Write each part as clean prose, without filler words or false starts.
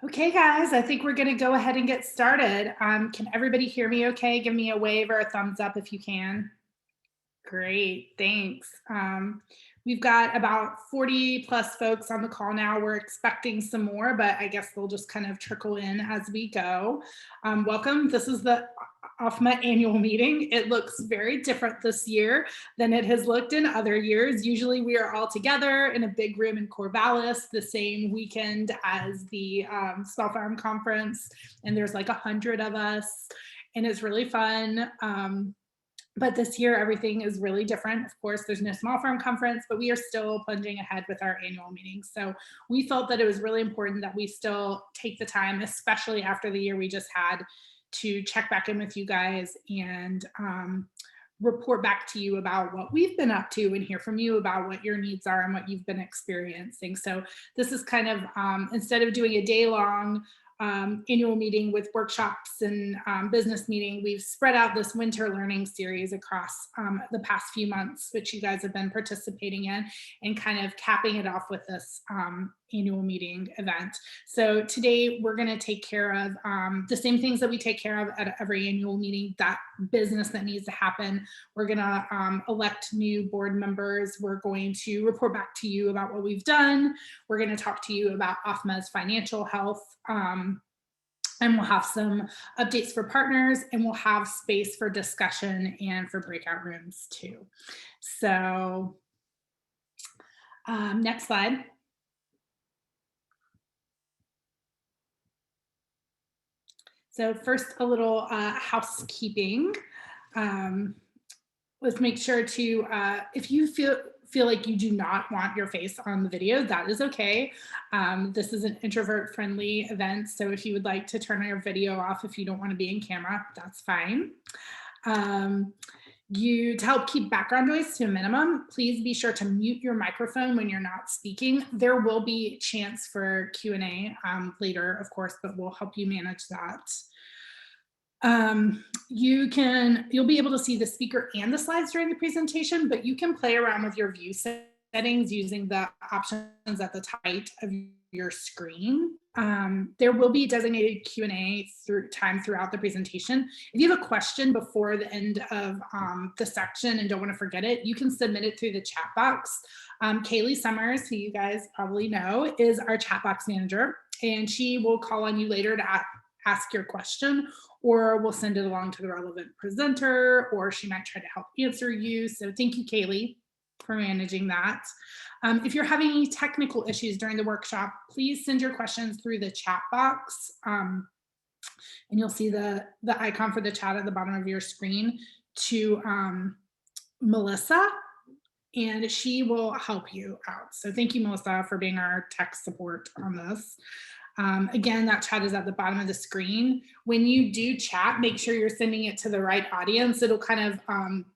Okay, guys, I think we're going to go ahead and get started. Can everybody hear me okay? Give me a wave or a thumbs up if you can. Great, thanks. We've got about 40 plus folks on the call now. We're expecting some more, but I guess they'll just kind of trickle in as we go. Welcome. This is the OFMA annual meeting. It looks very different this year than it has looked in other years. Usually we are all together in a big room in Corvallis the same weekend as the Small Farm Conference, and there's like 100 of us, and it's really fun. But this year, everything is really different. Of course, there's no small farm conference, but we are still plunging ahead with our annual meetings. So we felt that it was really important that we still take the time, especially after the year we just had, to check back in with you guys and report back to you about what we've been up to and hear from you about what your needs are and what you've been experiencing. So this is kind of, instead of doing a day-long annual meeting with workshops and business meeting, we've spread out this winter learning series across the past few months, which you guys have been participating in, and kind of capping it off with this annual meeting event. So today we're going to take care of the same things that we take care of at every annual meeting, that business that needs to happen. We're going to elect new board members. We're going to report back to you about what we've done. We're going to talk to you about OFMA's financial health. And we'll have some updates for partners, and we'll have space for discussion and for breakout rooms too. So next slide. So first, a little housekeeping. Let's make sure to, if you feel like you do not want your face on the video, that is okay. This is an introvert friendly event. So if you would like to turn your video off, if you don't want to be in camera, that's fine. To help keep background noise to a minimum, please be sure to mute your microphone when you're not speaking. There will be a chance for Q&A later, of course, but we'll help you manage that. You'll be able to see the speaker and the slides during the presentation, but you can play around with your view settings using the options at the right of your screen. There will be designated Q&A throughout the presentation. If you have a question before the end of the section and don't want to forget it, you can submit it through the chat box. Kaylee Summers, who you guys probably know, is our chat box manager, and she will call on you later to ask your question, or we'll send it along to the relevant presenter, or she might try to help answer you. So thank you, Kaylee, for managing that. If you're having any technical issues during the workshop, please send your questions through the chat box. And you'll see the icon for the chat at the bottom of your screen to Melissa, and she will help you out. So thank you, Melissa, for being our tech support on this. Again, that chat is at the bottom of the screen. When you do chat, make sure you're sending it to the right audience. It'll kind of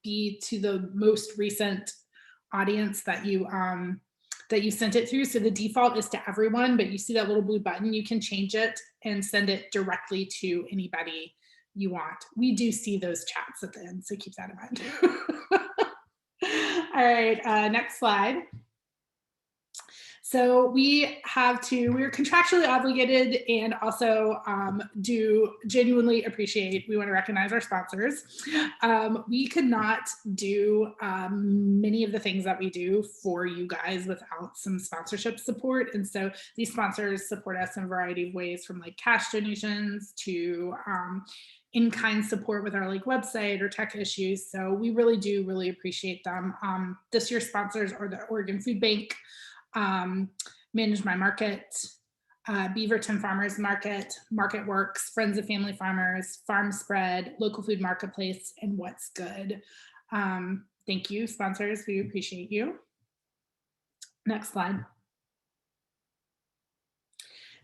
be to the most recent audience that you sent it through. So the default is to everyone, but you see that little blue button, you can change it and send it directly to anybody you want. We do see those chats at the end, so keep that in mind. All right, next slide. So we're contractually obligated and also do genuinely appreciate, we want to recognize our sponsors. We could not do many of the things that we do for you guys without some sponsorship support. And so these sponsors support us in a variety of ways, from like cash donations to in-kind support with our website or tech issues. So we really appreciate them. This year's sponsors are the Oregon Food Bank, Manage My Market, Beaverton Farmers Market, Market Works, Friends of Family Farmers, Farm Spread, Local Food Marketplace, and What's Good. Thank you, sponsors. We appreciate you. Next slide.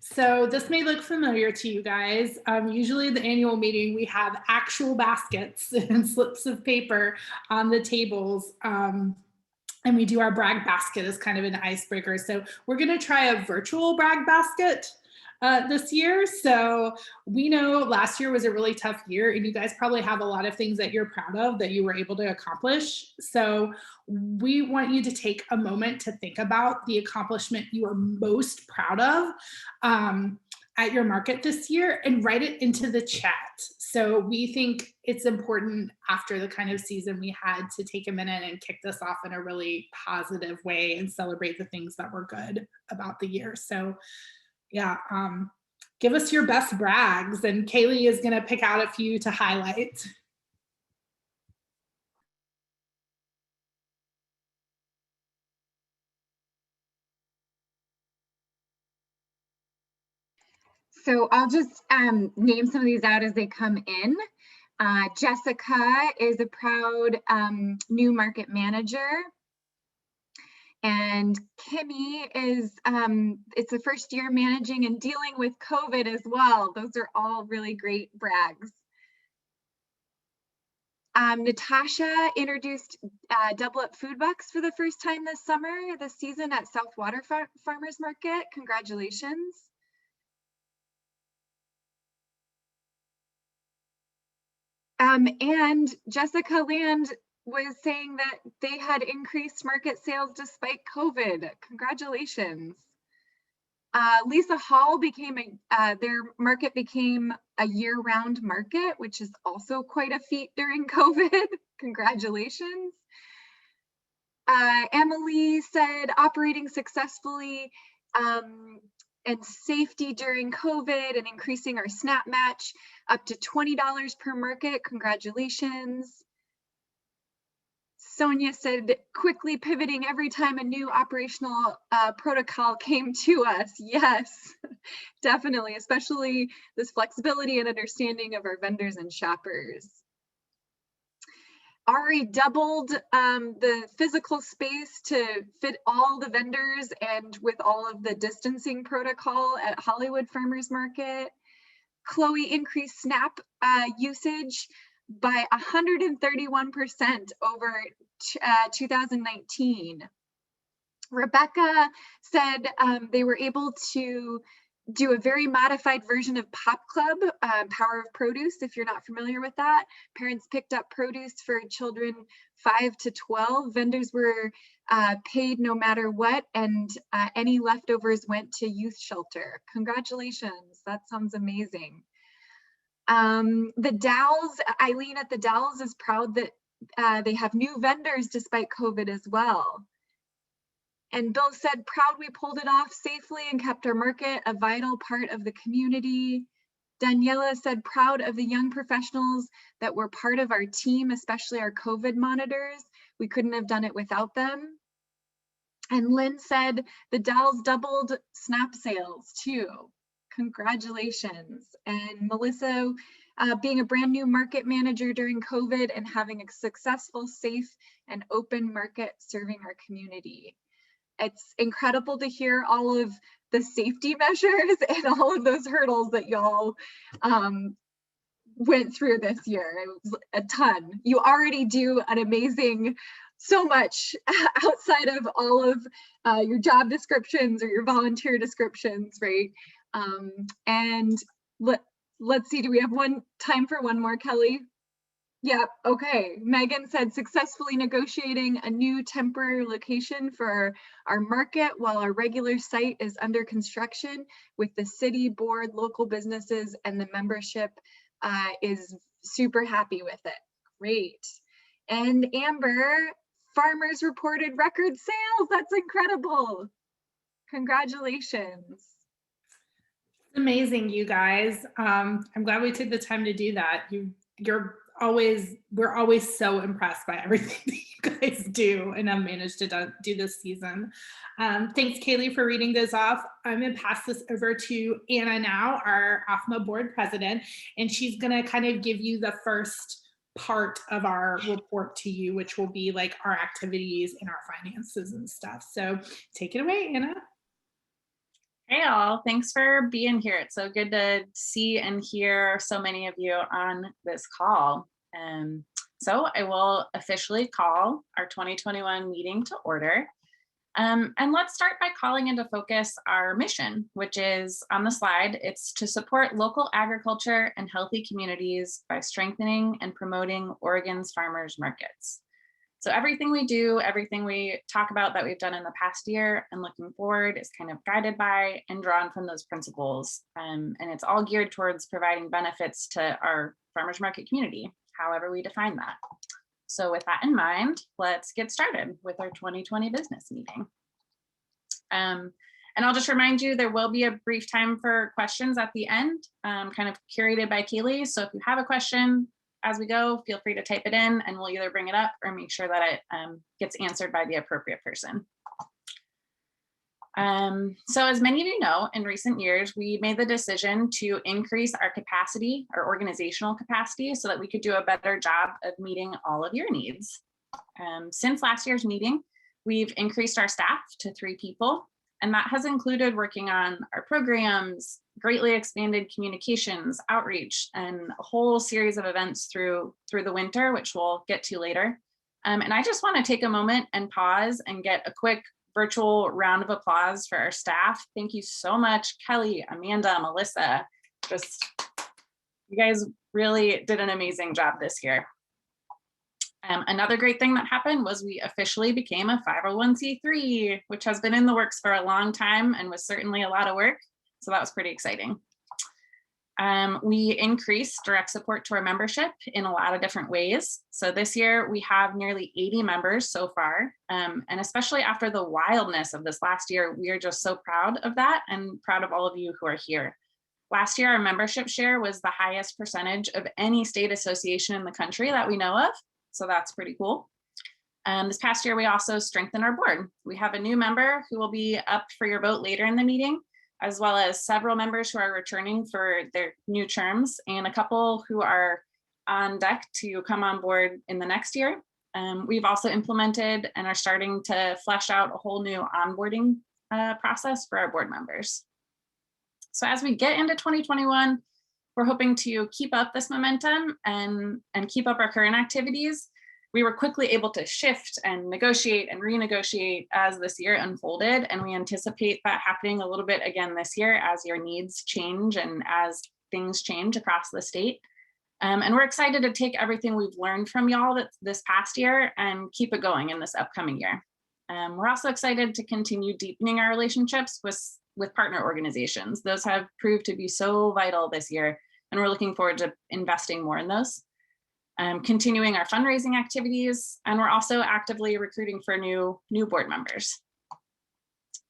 So this may look familiar to you guys. Usually at the annual meeting, we have actual baskets and slips of paper on the tables. And we do our brag basket as kind of an icebreaker. So we're going to try a virtual brag basket this year. So we know last year was a really tough year, and you guys probably have a lot of things that you're proud of that you were able to accomplish. So we want you to take a moment to think about the accomplishment you are most proud of. at your market this year and write it into the chat. So we think it's important after the kind of season we had to take a minute and kick this off in a really positive way and celebrate the things that were good about the year. So yeah, give us your best brags, and Kaylee is going to pick out a few to highlight. So I'll just name some of these out as they come in. Jessica is a proud new market manager. And Kimmy is, it's the first year managing and dealing with COVID as well. Those are all really great brags. Natasha introduced Double Up Food Bucks for the first time this season at South Water Farmers Market. Congratulations. And Jessica Land was saying that they had increased market sales despite COVID. Congratulations. Lisa Hall their market became a year-round market, which is also quite a feat during COVID. Congratulations. Emily said operating successfully and safety during COVID and increasing our SNAP match up to $20 per market. Congratulations. Sonia said quickly pivoting every time a new operational protocol came to us. Yes, definitely, especially this flexibility and understanding of our vendors and shoppers. Ari doubled the physical space to fit all the vendors and with all of the distancing protocol at Hollywood Farmers Market. Chloe increased SNAP usage by 131% over 2019. Rebecca said they were able to do a very modified version of Pop Club, Power of Produce. If you're not familiar with that, parents picked up produce for children 5 to 12. Vendors were paid no matter what, and any leftovers went to youth shelter. Congratulations, that sounds amazing. The Dowls, Eileen at the Dowls is proud that they have new vendors despite COVID as well. And Bill said, proud we pulled it off safely and kept our market a vital part of the community. Daniela said, proud of the young professionals that were part of our team, especially our COVID monitors. We couldn't have done it without them. And Lynn said, the Dowls doubled SNAP sales too. Congratulations. And Melissa, being a brand new market manager during COVID and having a successful, safe, and open market serving our community. It's incredible to hear all of the safety measures and all of those hurdles that y'all went through this year. It was a ton. You already do an amazing, so much outside of all of your job descriptions or your volunteer descriptions, right? And let's see, do we have time for one more, Kelly? Yep, okay. Megan said successfully negotiating a new temporary location for our market while our regular site is under construction with the city board, local businesses, and the membership is super happy with it. Great. And Amber, farmers reported record sales. That's incredible. Congratulations. Amazing, you guys. I'm glad we took the time to do that. We're always so impressed by everything that you guys do and have managed to do this season. Thanks, Kaylee, for reading those off. I'm going to pass this over to Anna now, our OFMA board president, and she's going to kind of give you the first part of our report to you, which will be like our activities and our finances and stuff. So take it away, Anna. Hey all, thanks for being here. It's so good to see and hear so many of you on this call. So I will officially call our 2021 meeting to order. And let's start by calling into focus our mission, which is on the slide. It's to support local agriculture and healthy communities by strengthening and promoting Oregon's farmers markets. So everything we do, everything we talk about that we've done in the past year and looking forward is kind of guided by and drawn from those principles. And it's all geared towards providing benefits to our farmers market community, however we define that. So with that in mind, let's get started with our 2020 business meeting. And I'll just remind you, there will be a brief time for questions at the end, kind of curated by Kaylee. So if you have a question as we go, feel free to type it in and we'll either bring it up or make sure that it gets answered by the appropriate person. So as many of you know, in recent years, we made the decision to increase our capacity, our organizational capacity, so that we could do a better job of meeting all of your needs. Since last year's meeting, we've increased our staff to 3 people, and that has included working on our programs, greatly expanded communications, outreach, and a whole series of events through the winter, which we'll get to later. And I just want to take a moment and pause and get a quick virtual round of applause for our staff. Thank you so much, Kelly, Amanda, Melissa. You guys really did an amazing job this year. Another great thing that happened was we officially became a 501c3, which has been in the works for a long time and was certainly a lot of work. So that was pretty exciting. We increased direct support to our membership in a lot of different ways. So this year we have nearly 80 members so far. And especially after the wildness of this last year, we are just so proud of that and proud of all of you who are here. Last year, our membership share was the highest percentage of any state association in the country that we know of. So that's pretty cool. This past year, we also strengthened our board. We have a new member who will be up for your vote later in the meeting, as well as several members who are returning for their new terms and a couple who are on deck to come on board in the next year. We've also implemented and are starting to flesh out a whole new onboarding process for our board members. So as we get into 2021, we're hoping to keep up this momentum and keep up our current activities. We were quickly able to shift and negotiate and renegotiate as this year unfolded, and we anticipate that happening a little bit again this year as your needs change and as things change across the state. And we're excited to take everything we've learned from y'all this past year and keep it going in this upcoming year. We're also excited to continue deepening our relationships with partner organizations. Those have proved to be so vital this year, and we're looking forward to investing more in those. Continuing our fundraising activities, and we're also actively recruiting for new board members.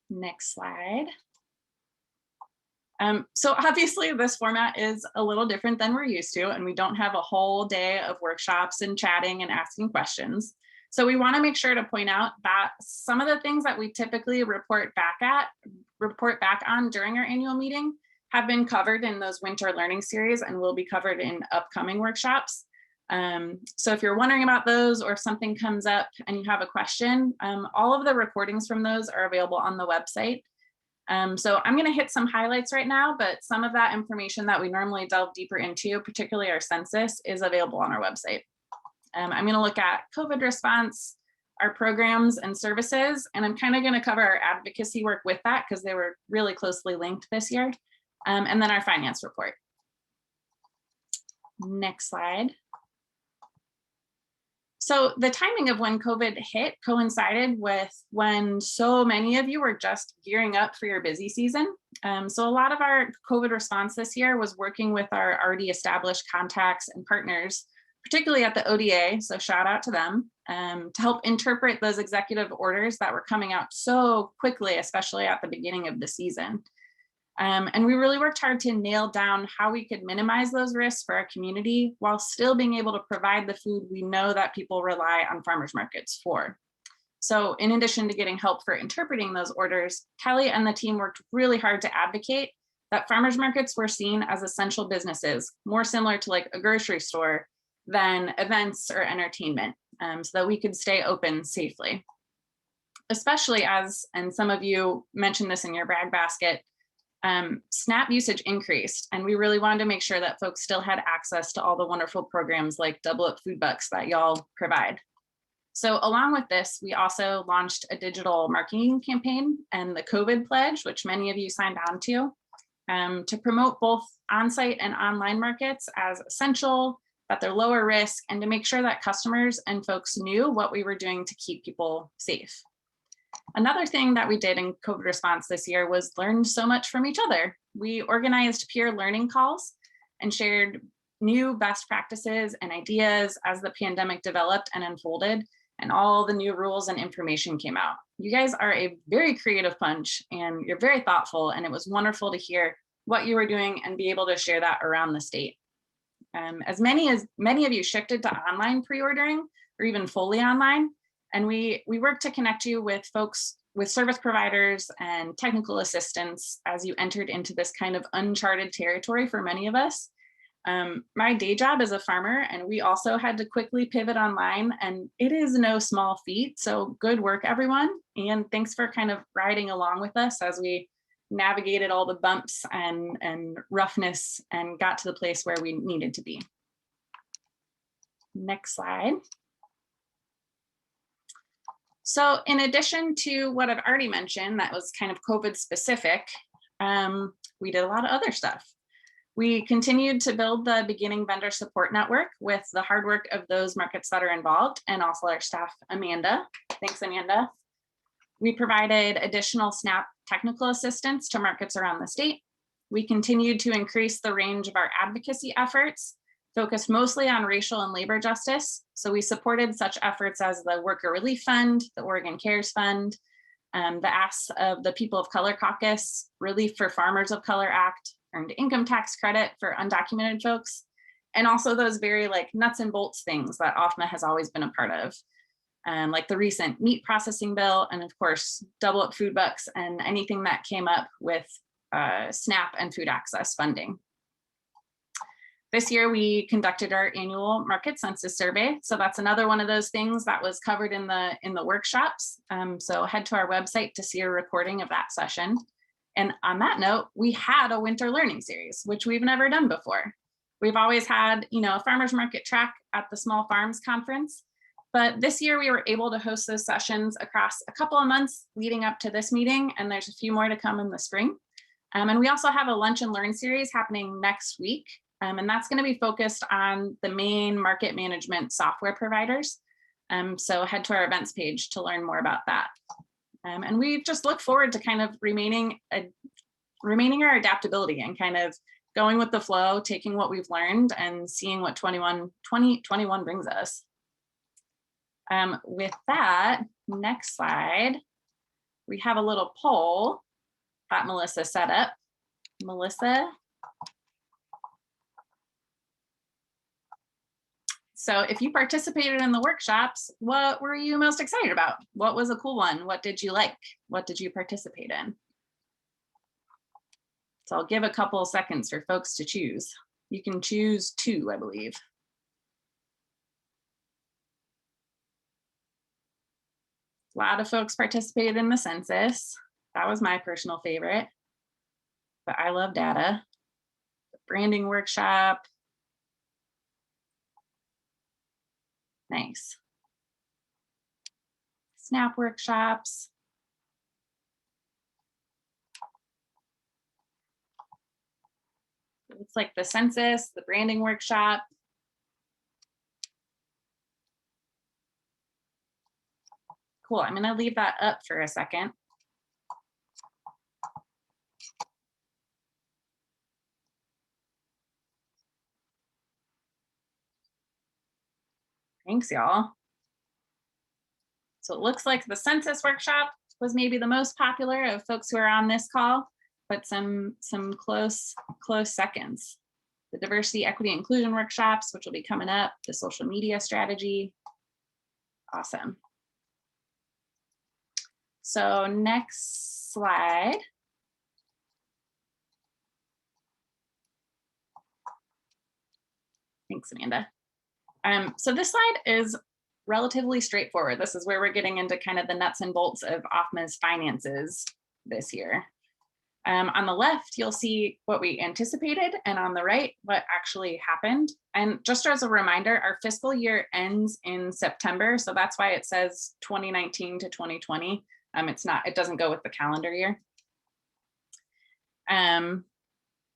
Next slide. So obviously this format is a little different than we're used to, and we don't have a whole day of workshops and chatting and asking questions. So we want to make sure to point out that some of the things that we typically report back on during our annual meeting have been covered in those winter learning series and will be covered in upcoming workshops. So if you're wondering about those, or if something comes up and you have a question, all of the recordings from those are available on the website. So I'm going to hit some highlights right now, but some of that information that we normally delve deeper into, particularly our census, is available on our website. I'm going to look at COVID response, our programs and services, and I'm kind of going to cover our advocacy work with that because they were really closely linked this year, and then our finance report. Next slide. So the timing of when COVID hit coincided with when so many of you were just gearing up for your busy season. So a lot of our COVID response this year was working with our already established contacts and partners, particularly at the ODA, so shout out to them, to help interpret those executive orders that were coming out so quickly, especially at the beginning of the season. And we really worked hard to nail down how we could minimize those risks for our community while still being able to provide the food we know that people rely on farmers markets for. So in addition to getting help for interpreting those orders, Kelly and the team worked really hard to advocate that farmers markets were seen as essential businesses, more similar to like a grocery store than events or entertainment, so that we could stay open safely. Especially as, and some of you mentioned this in your brag basket, SNAP usage increased, and we really wanted to make sure that folks still had access to all the wonderful programs like Double Up Food Bucks that y'all provide. So along with this, we also launched a digital marketing campaign and the COVID pledge, which many of you signed on to promote both on-site and online markets as essential, that they're lower risk, and to make sure that customers and folks knew what we were doing to keep people safe. Another thing that we did in COVID response this year was learn so much from each other. We organized peer learning calls and shared new best practices and ideas as the pandemic developed and unfolded, and all the new rules and information came out. You guys are a very creative bunch and you're very thoughtful, and it was wonderful to hear what you were doing and be able to share that around the state. As many of you shifted to online pre-ordering or even fully online, and we worked to connect you with folks, with service providers and technical assistants as you entered into this kind of uncharted territory for many of us. My day job is a farmer, and we also had to quickly pivot online, and it is no small feat. So good work, everyone. And thanks for kind of riding along with us as we navigated all the bumps and roughness and got to the place where we needed to be. Next slide. So in addition to what I've already mentioned, that was kind of COVID specific, we did a lot of other stuff. We continued to build the beginning vendor support network with the hard work of those markets that are involved, and also our staff, Amanda. Thanks, Amanda. We provided additional SNAP technical assistance to markets around the state. We continued to increase the range of our advocacy efforts, focused mostly on racial and labor justice. So we supported such efforts as the Worker Relief Fund, the Oregon Cares Fund, the Asks of the People of Color Caucus, Relief for Farmers of Color Act, Earned Income Tax Credit for undocumented folks, and also those very like nuts and bolts things that OFMA has always been a part of. Like the recent meat processing bill, and of course, double up food bucks and anything that came up with SNAP and food access funding. This year, we conducted our annual market census survey. So that's another one of those things that was covered in the workshops. So head to our website to see a recording of that session. And on that note, we had a winter learning series, which we've never done before. We've always had, a farmers market track at the Small Farms Conference. But this year we were able to host those sessions across a couple of months leading up to this meeting, and there's a few more to come in the spring. And we also have a lunch and learn series happening next week, and that's going to be focused on the main market management software providers. So head to our events page to learn more about that. And we just look forward to kind of remaining our adaptability and kind of going with the flow, taking what we've learned and seeing what 2021 brings us. With that, next slide, we have a little poll that Melissa set up. Melissa. So if you participated in the workshops, what were you most excited about? What was a cool one? What did you like? What did you participate in? So I'll give a couple of seconds for folks to choose. You can choose 2, I believe. A lot of folks participated in the census. That was my personal favorite, but I love data. The branding workshop. Nice. SNAP workshops. It's like the census, the branding workshop. Cool, I'm gonna leave that up for a second. Thanks, y'all. So it looks like the census workshop was maybe the most popular of folks who are on this call, but some close seconds. The diversity, equity, inclusion workshops, which will be coming up, the social media strategy. Awesome. So next slide. Thanks, Amanda. So this slide is relatively straightforward. This is where we're getting into kind of the nuts and bolts of OFMA's finances this year. On the left, you'll see what we anticipated, and on the right, what actually happened. And just as a reminder, our fiscal year ends in September, so that's why it says 2019 to 2020. It doesn't go with the calendar year.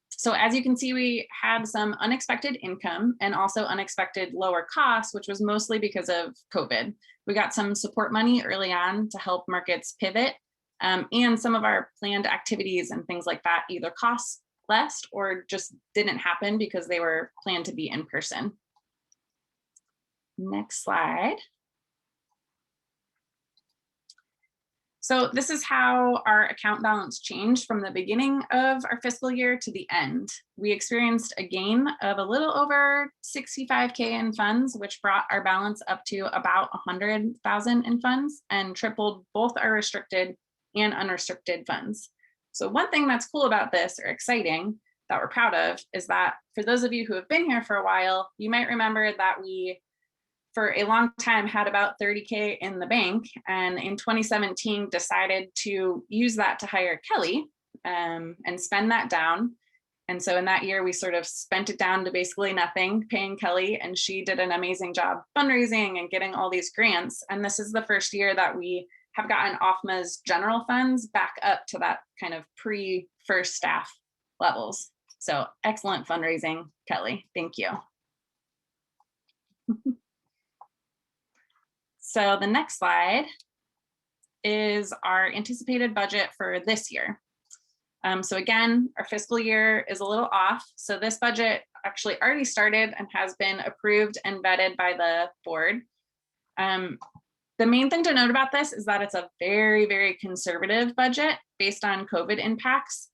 So So as you can see, we had some unexpected income and also unexpected lower costs, which was mostly because of COVID. We got some support money early on to help markets pivot, and some of our planned activities and things like that either cost less or just didn't happen because they were planned to be in person. Next slide. So this is how our account balance changed from the beginning of our fiscal year to the end. We experienced a gain of a little over 65K in funds, which brought our balance up to about 100,000 in funds and tripled both our restricted and unrestricted funds. So one thing that's cool about this, or exciting, that we're proud of, is that for those of you who have been here for a while, you might remember that we for a long time had about 30K in the bank, and in 2017 decided to use that to hire Kelly and spend that down. And so in that year, we sort of spent it down to basically nothing, paying Kelly, and she did an amazing job fundraising and getting all these grants. And this is the first year that we have gotten OFMA's general funds back up to that kind of pre-first staff levels. So excellent fundraising, Kelly. Thank you. So the next slide is our anticipated budget for this year. So again, our fiscal year is a little off. So this budget actually already started and has been approved and vetted by the board. The main thing to note about this is that it's a very, very conservative budget based on COVID impacts.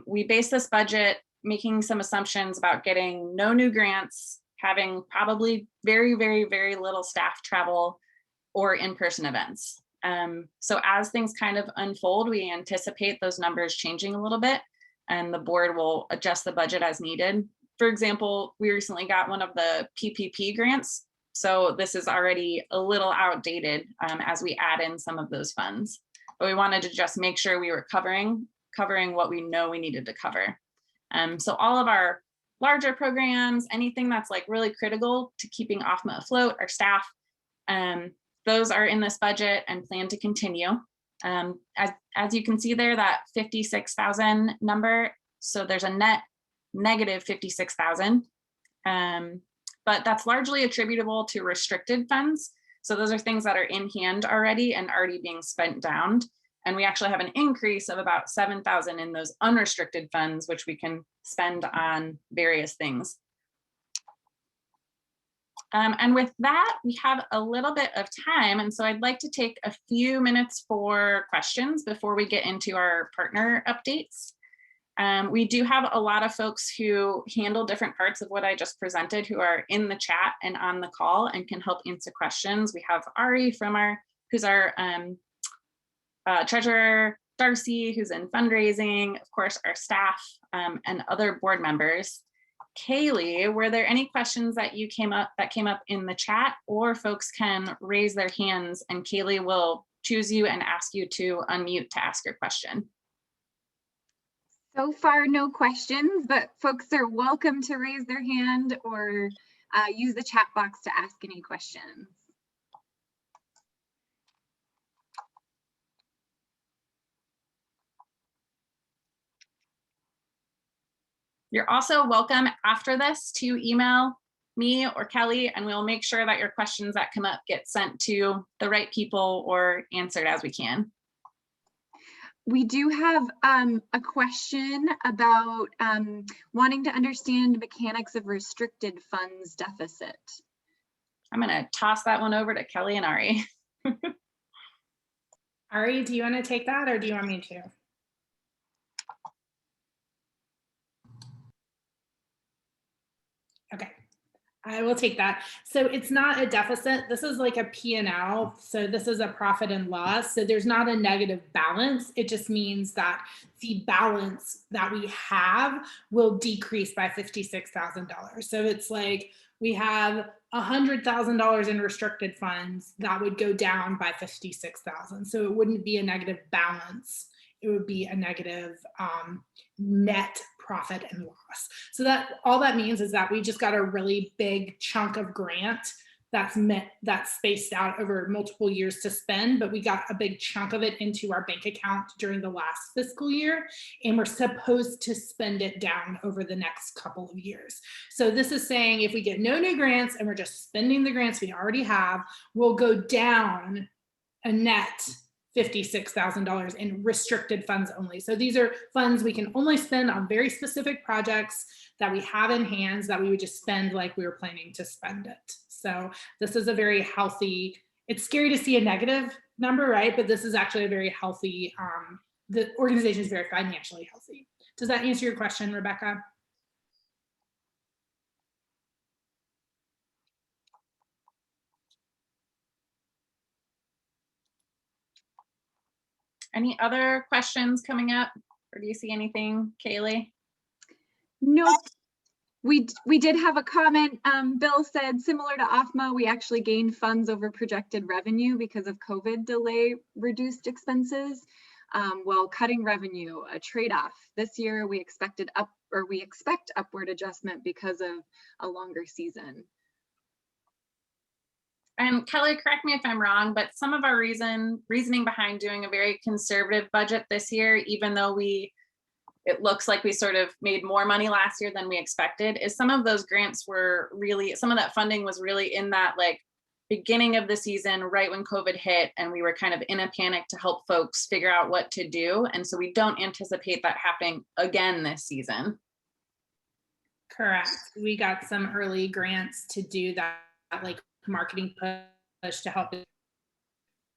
We base this budget making some assumptions about getting no new grants, having probably very, very, very little staff travel or in-person events. So as things kind of unfold, we anticipate those numbers changing a little bit, and the board will adjust the budget as needed. For example, we recently got one of the PPP grants. So this is already a little outdated as we add in some of those funds. But we wanted to just make sure we were covering what we know we needed to cover. So all of our larger programs, anything that's like really critical to keeping OFMA afloat, our staff, those are in this budget and plan to continue. As you can see there, that 56,000 number, so there's a net negative 56,000, but that's largely attributable to restricted funds. So those are things that are in hand already and already being spent down. And we actually have an increase of about 7,000 in those unrestricted funds, which we can spend on various things. And with that, we have a little bit of time. And so I'd like to take a few minutes for questions before we get into our partner updates. We do have a lot of folks who handle different parts of what I just presented who are in the chat and on the call and can help answer questions. We have Ari who's our treasurer, Darcy, who's in fundraising, of course, our staff and other board members. Kaylee, were there any questions that came up in the chat, or folks can raise their hands and Kaylee will choose you and ask you to unmute to ask your question? So far, no questions, but folks are welcome to raise their hand or use the chat box to ask any questions. You're also welcome after this to email me or Kelly, and we'll make sure that your questions that come up get sent to the right people or answered as we can. We do have a question about wanting to understand mechanics of restricted funds deficit. I'm going to toss that one over to Kelly and Ari. Ari, do you want to take that or do you want me to? Okay, I will take that. So it's not a deficit. This is like a P&L. So this is a profit and loss. So there's not a negative balance. It just means that the balance that we have will decrease by $56,000. So it's like we have $100,000 in restricted funds that would go down by 56,000. So it wouldn't be a negative balance. It would be a negative net profit and loss. So that all that means is that we just got a really big chunk of grant that's spaced out over multiple years to spend, but we got a big chunk of it into our bank account during the last fiscal year, and we're supposed to spend it down over the next couple of years. So this is saying if we get no new grants and we're just spending the grants we already have, we'll go down a net $56,000 in restricted funds only. So these are funds we can only spend on very specific projects that we have in hands that we would just spend like we were planning to spend it. So this is a very healthy, it's scary to see a negative number, right? But this is actually a very healthy, the organization is very financially healthy. Does that answer your question, Rebecca? Any other questions coming up, or do you see anything, Kaylee? Nope. We did have a comment. Bill said, similar to OFMA, we actually gained funds over projected revenue because of COVID delay reduced expenses. While cutting revenue, a trade-off. This year we expect upward adjustment because of a longer season. And Kelly, correct me if I'm wrong, but some of our reasoning behind doing a very conservative budget this year, even though it looks like we sort of made more money last year than we expected, is some of those grants were really, some of that funding was really in that like beginning of the season, right when COVID hit, and we were kind of in a panic to help folks figure out what to do. And so we don't anticipate that happening again this season. Correct. We got some early grants to do that, like marketing push to help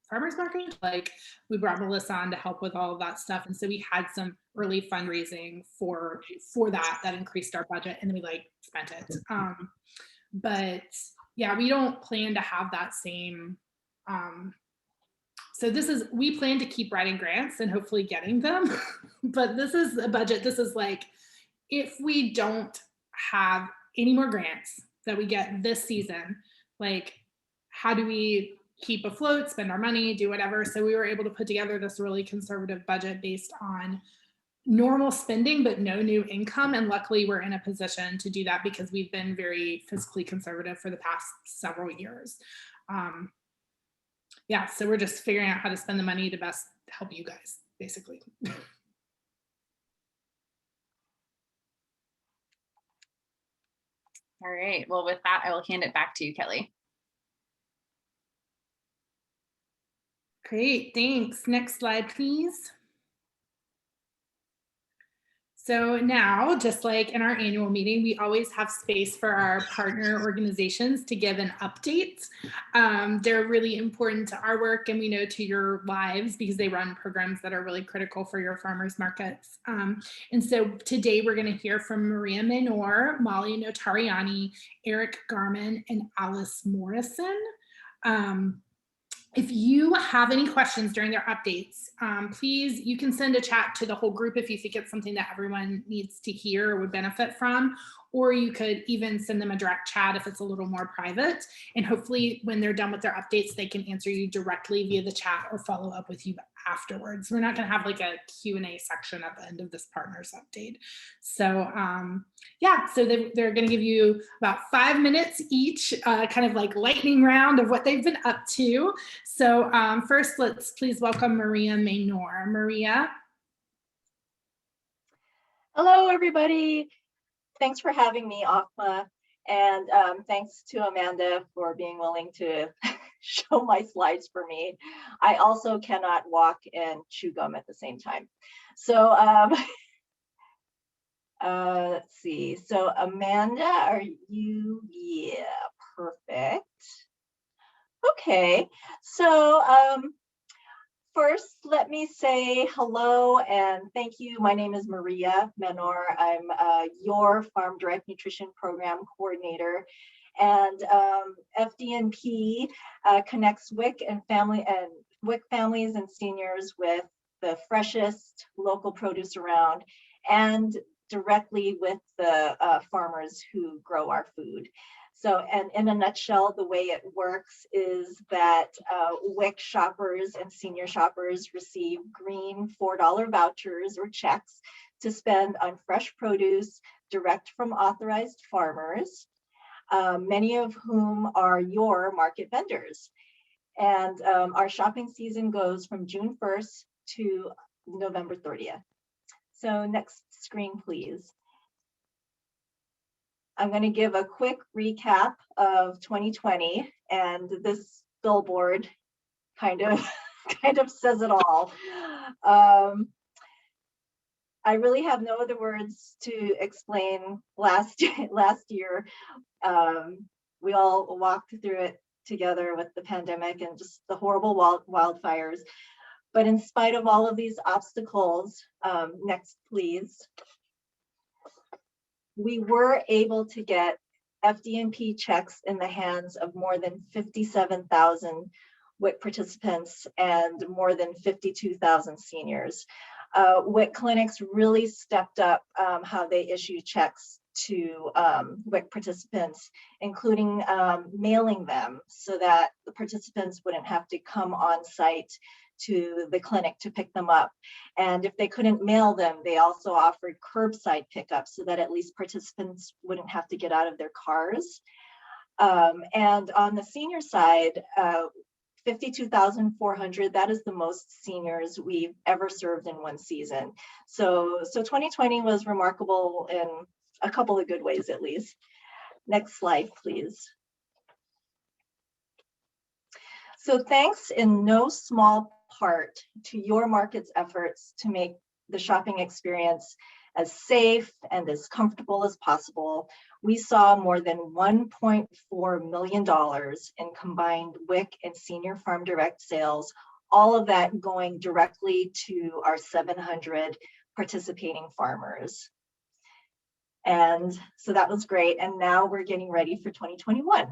farmers market. Like we brought Melissa on to help with all of that stuff. And so we had some early fundraising for that increased our budget, and then we like spent it. But yeah, we don't plan to have that same, so we plan to keep writing grants and hopefully getting them, but this is a budget. This is like, if we don't have any more grants that we get this season, like how do we keep afloat, spend our money, do whatever? So we were able to put together this really conservative budget based on normal spending, but no new income. And luckily we're in a position to do that because we've been very fiscally conservative for the past several years. Yeah, so we're just figuring out how to spend the money to best help you guys, basically. All right, well, with that, I will hand it back to you, Kelly. Great, thanks. Next slide, please. So now, just like in our annual meeting, we always have space for our partner organizations to give an update. They're really important to our work, and we know to your lives because they run programs that are really critical for your farmers markets. And so today we're going to hear from Maria Menor, Molly Notariani, Eric Garman, and Alice Morrison. If you have any questions during their updates, please, you can send a chat to the whole group if you think it's something that everyone needs to hear or would benefit from, or you could even send them a direct chat if it's a little more private. And hopefully when they're done with their updates, they can answer you directly via the chat or follow up with you afterwards. We're not going to have like a Q&A section at the end of this partners update. So yeah, so they're going to give you about 5 minutes each, kind of like lightning round of what they've been up to. So first, let's please welcome Maria Menor. Maria. Hello, everybody. Thanks for having me, OFMA. And thanks to Amanda for being willing to show my slides for me. I also cannot walk and chew gum at the same time. So let's see. So Amanda, are you? Yeah, perfect. Okay, so first, let me say hello and thank you. My name is Maria Menor. I'm your Farm Direct Nutrition Program Coordinator, and FDNP connects WIC and WIC families and seniors with the freshest local produce around, and directly with the farmers who grow our food. So, and in a nutshell, the way it works is that WIC shoppers and senior shoppers receive green $4 vouchers or checks to spend on fresh produce direct from authorized farmers. many of whom are your market vendors. And our shopping season goes from June 1st to November 30th. So next screen, please. I'm going to give a quick recap of 2020, and this billboard kind of says it all. I really have no other words to explain last year. We all walked through it together with the pandemic and just the horrible wildfires. But in spite of all of these obstacles, next please, we were able to get FDNP checks in the hands of more than 57,000 WIC participants and more than 52,000 seniors. WIC clinics really stepped up how they issue checks to WIC participants, including mailing them so that the participants wouldn't have to come on site to the clinic to pick them up. And if they couldn't mail them, they also offered curbside pickup so that at least participants wouldn't have to get out of their cars. And on the senior side, 52,400, that is the most seniors we've ever served in one season. So 2020 was remarkable in a couple of good ways, at least. Next slide, please. So thanks in no small part to your market's efforts to make the shopping experience as safe and as comfortable as possible, we saw more than $1.4 million in combined WIC and senior farm direct sales, all of that going directly to our 700 participating farmers. And so that was great. And now we're getting ready for 2021.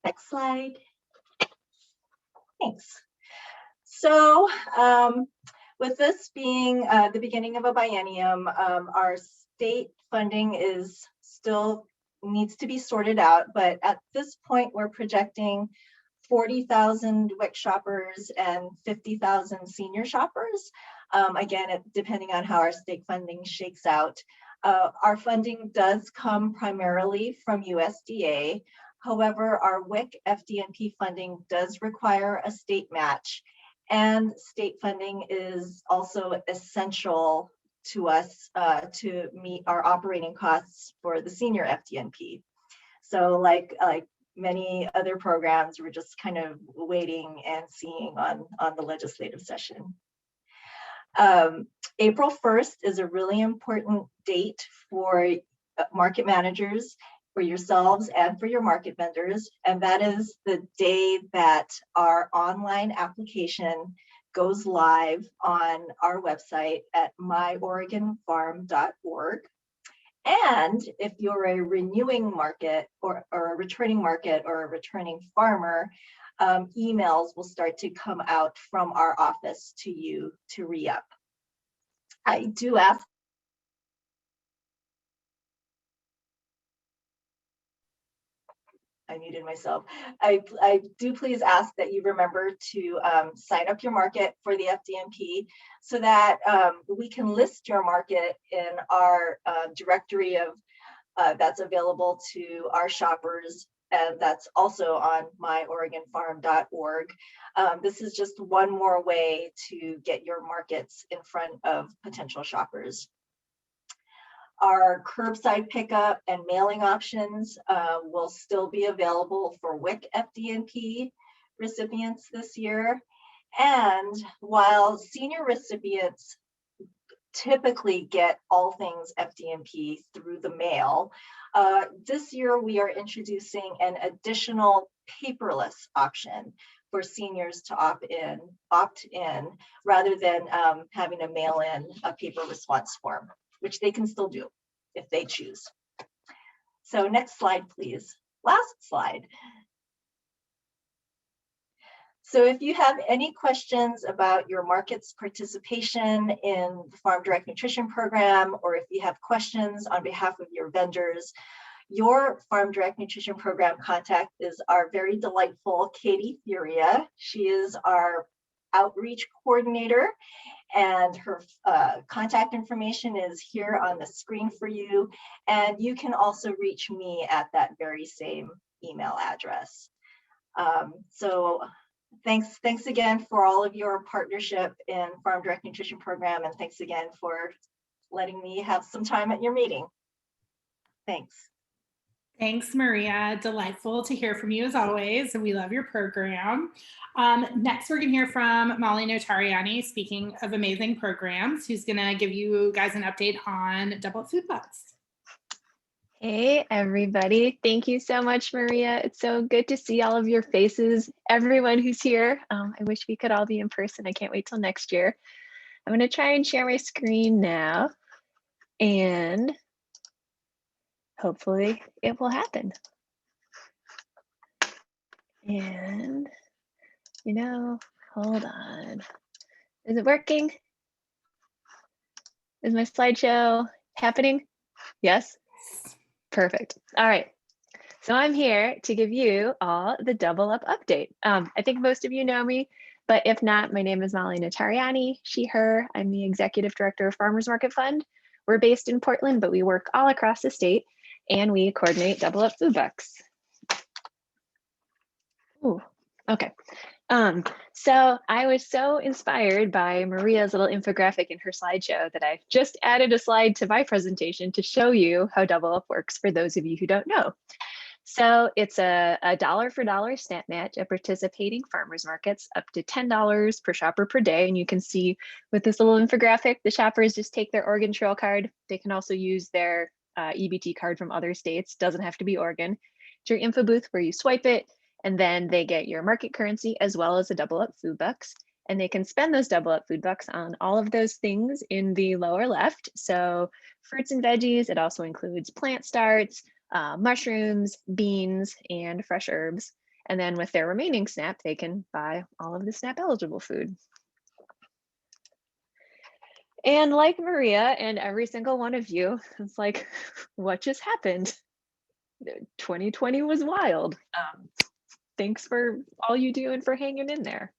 Next slide. Thanks. So with this being the beginning of a biennium, our state funding is still needs to be sorted out, but at this point we're projecting 40,000 WIC shoppers and 50,000 senior shoppers. Again, depending on how our state funding shakes out. Our funding does come primarily from USDA. However, our WIC FDNP funding does require a state match, and state funding is also essential to us to meet our operating costs for the senior FDNP. So like many other programs, we're just kind of waiting and seeing on the legislative session. April 1st is a really important date for market managers, for yourselves and for your market vendors, and that is the day that our online application goes live on our website at myoregonfarm.org. And if you're a renewing market or a returning market or a returning farmer, emails will start to come out from our office to you to re-up. I do ask I muted myself. I do please ask that you remember to sign up your market for the FDNP so that we can list your market in our directory of that's available to our shoppers, and that's also on myoregonfarm.org. This is just one more way to get your markets in front of potential shoppers. Our curbside pickup and mailing options will still be available for WIC FDNP recipients this year. And while senior recipients typically get all things FDNP through the mail, this year we are introducing an additional paperless option for seniors to opt in rather than having to mail in a paper response form, which they can still do if they choose. So next slide, please. Last slide. So if you have any questions about your market's participation in the Farm Direct Nutrition Program, or if you have questions on behalf of your vendors, your Farm Direct Nutrition Program contact is our very delightful Katie Furia. She is our outreach coordinator, and her contact information is here on the screen for you. And you can also reach me at that very same email address. So thanks again for all of your partnership in Farm Direct Nutrition Program, and thanks again for letting me have some time at your meeting. Thanks. Thanks, Maria. Delightful to hear from you as always. We love your program. Next, we're going to hear from Molly Notariani, speaking of amazing programs, who's going to give you guys an update on Double Up Food Bucks. Hey, everybody. Thank you so much, Maria. It's so good to see all of your faces, everyone who's here. I wish we could all be in person. I can't wait till next year. I'm going to try and share my screen now, and hopefully it will happen. And, hold on. Is it working? Is my slideshow happening? Yes? Perfect. All right. So I'm here to give you all the Double Up update. I think most of you know me, but if not, my name is Molly Notariani, she, her. I'm the Executive Director of Farmers Market Fund. We're based in Portland, but we work all across the state, and we coordinate Double Up Food Bucks. Ooh, okay. So I was so inspired by Maria's little infographic in her slideshow that I've just added a slide to my presentation to show you how Double Up works for those of you who don't know. So it's a dollar for dollar SNAP match at participating farmers markets, up to $10 per shopper per day. And you can see with this little infographic, the shoppers just take their Oregon Trail card. They can also use their EBT card from other states, doesn't have to be Oregon. It's your info booth where you swipe it, and then they get your market currency as well as a Double Up Food Bucks. And they can spend those Double Up Food Bucks on all of those things in the lower left. So fruits and veggies, it also includes plant starts, mushrooms, beans, and fresh herbs. And then with their remaining SNAP, they can buy all of the SNAP eligible food. And like Maria and every single one of you, it's like, what just happened? 2020 was wild. Thanks for all you do and for hanging in there.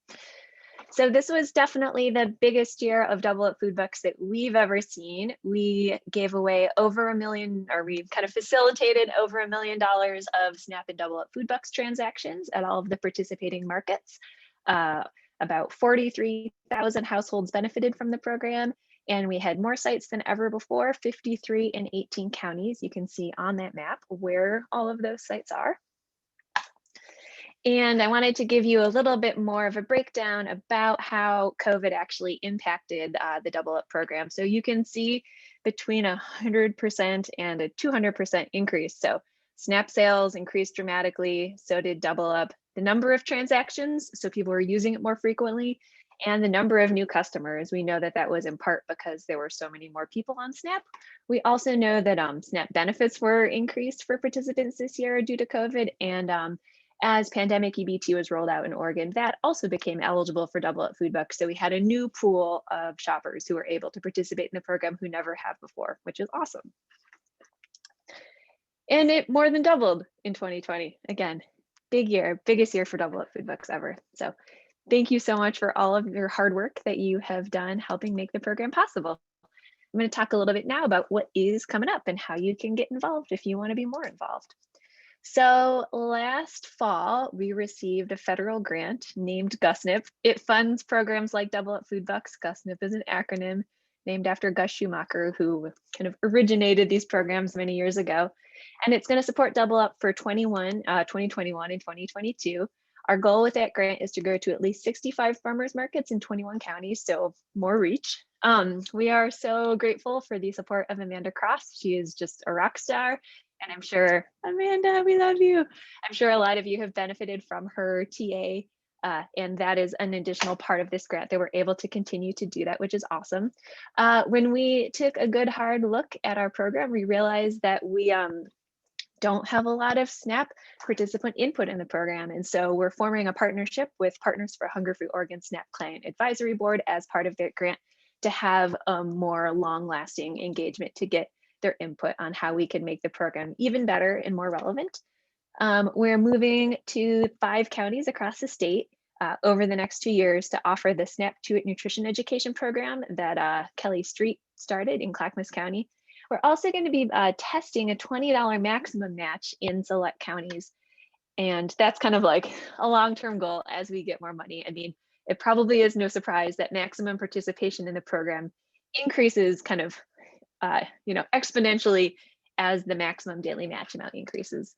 So this was definitely the biggest year of Double Up Food Bucks that we've ever seen. We gave away over $1 million, or we kind of facilitated over $1 million of SNAP and Double Up Food Bucks transactions at all of the participating markets. About 43,000 households benefited from the program, and we had more sites than ever before, 53 in 18 counties. You can see on that map where all of those sites are. And I wanted to give you a little bit more of a breakdown about how COVID actually impacted the Double Up program. So you can see between 100% and a 200% increase. So SNAP sales increased dramatically, so did Double Up. The number of transactions, so people were using it more frequently, and the number of new customers. We know that that was in part because there were so many more people on SNAP. We also know that SNAP benefits were increased for participants this year due to COVID, and as pandemic EBT was rolled out in Oregon, that also became eligible for Double Up Food Bucks. So we had a new pool of shoppers who were able to participate in the program who never have before, which is awesome. And it more than doubled in 2020. Again, big year, biggest year for Double Up Food Bucks ever. So thank you so much for all of your hard work that you have done helping make the program possible. I'm going to talk a little bit now about what is coming up and how you can get involved if you want to be more involved. So last fall, we received a federal grant named GusNIP. It funds programs like Double Up Food Bucks. GusNIP is an acronym named after Gus Schumacher, who kind of originated these programs many years ago. And it's going to support Double Up for 2021 and 2022. Our goal with that grant is to grow to at least 65 farmers markets in 21 counties, so more reach. We are so grateful for the support of Amanda Cross. She is just a rock star. And I'm sure, Amanda, we love you. I'm sure a lot of you have benefited from her TA, and that is an additional part of this grant that we're able to continue to do that, which is awesome. When we took a good hard look at our program, we realized that we don't have a lot of SNAP participant input in the program. And so we're forming a partnership with Partners for Hunger Free Oregon SNAP Client Advisory Board as part of that grant to have a more long-lasting engagement to get their input on how we can make the program even better and more relevant. We're moving to 5 counties across the state. over the next 2 years to offer the Snap to It nutrition education program that Kelly Street started in Clackamas County. We're also going to be testing a $20 maximum match in select counties. And that's kind of like a long-term goal as we get more money. I mean, it probably is no surprise that maximum participation in the program increases kind of, exponentially as the maximum daily match amount increases.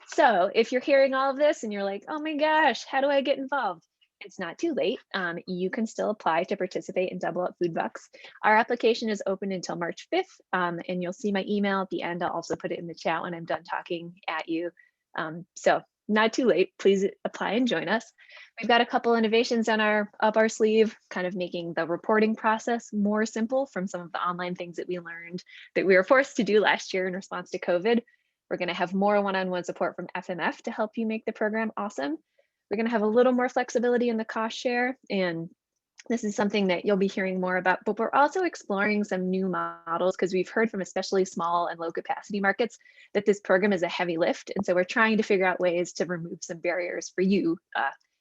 So if you're hearing all of this and you're like, oh my gosh, how do I get involved? It's not too late. You can still apply to participate in Double Up Food Bucks. Our application is open until March 5th, and you'll see my email at the end. I'll also put it in the chat when I'm done talking at you. So not too late, please apply and join us. We've got a couple innovations up our sleeve, kind of making the reporting process more simple from some of the online things that we learned that we were forced to do last year in response to COVID. We're going to have more one-on-one support from FMF to help you make the program awesome. We're going to have a little more flexibility in the cost share, and this is something that you'll be hearing more about, but we're also exploring some new models because we've heard from especially small and low capacity markets that this program is a heavy lift. And so we're trying to figure out ways to remove some barriers for you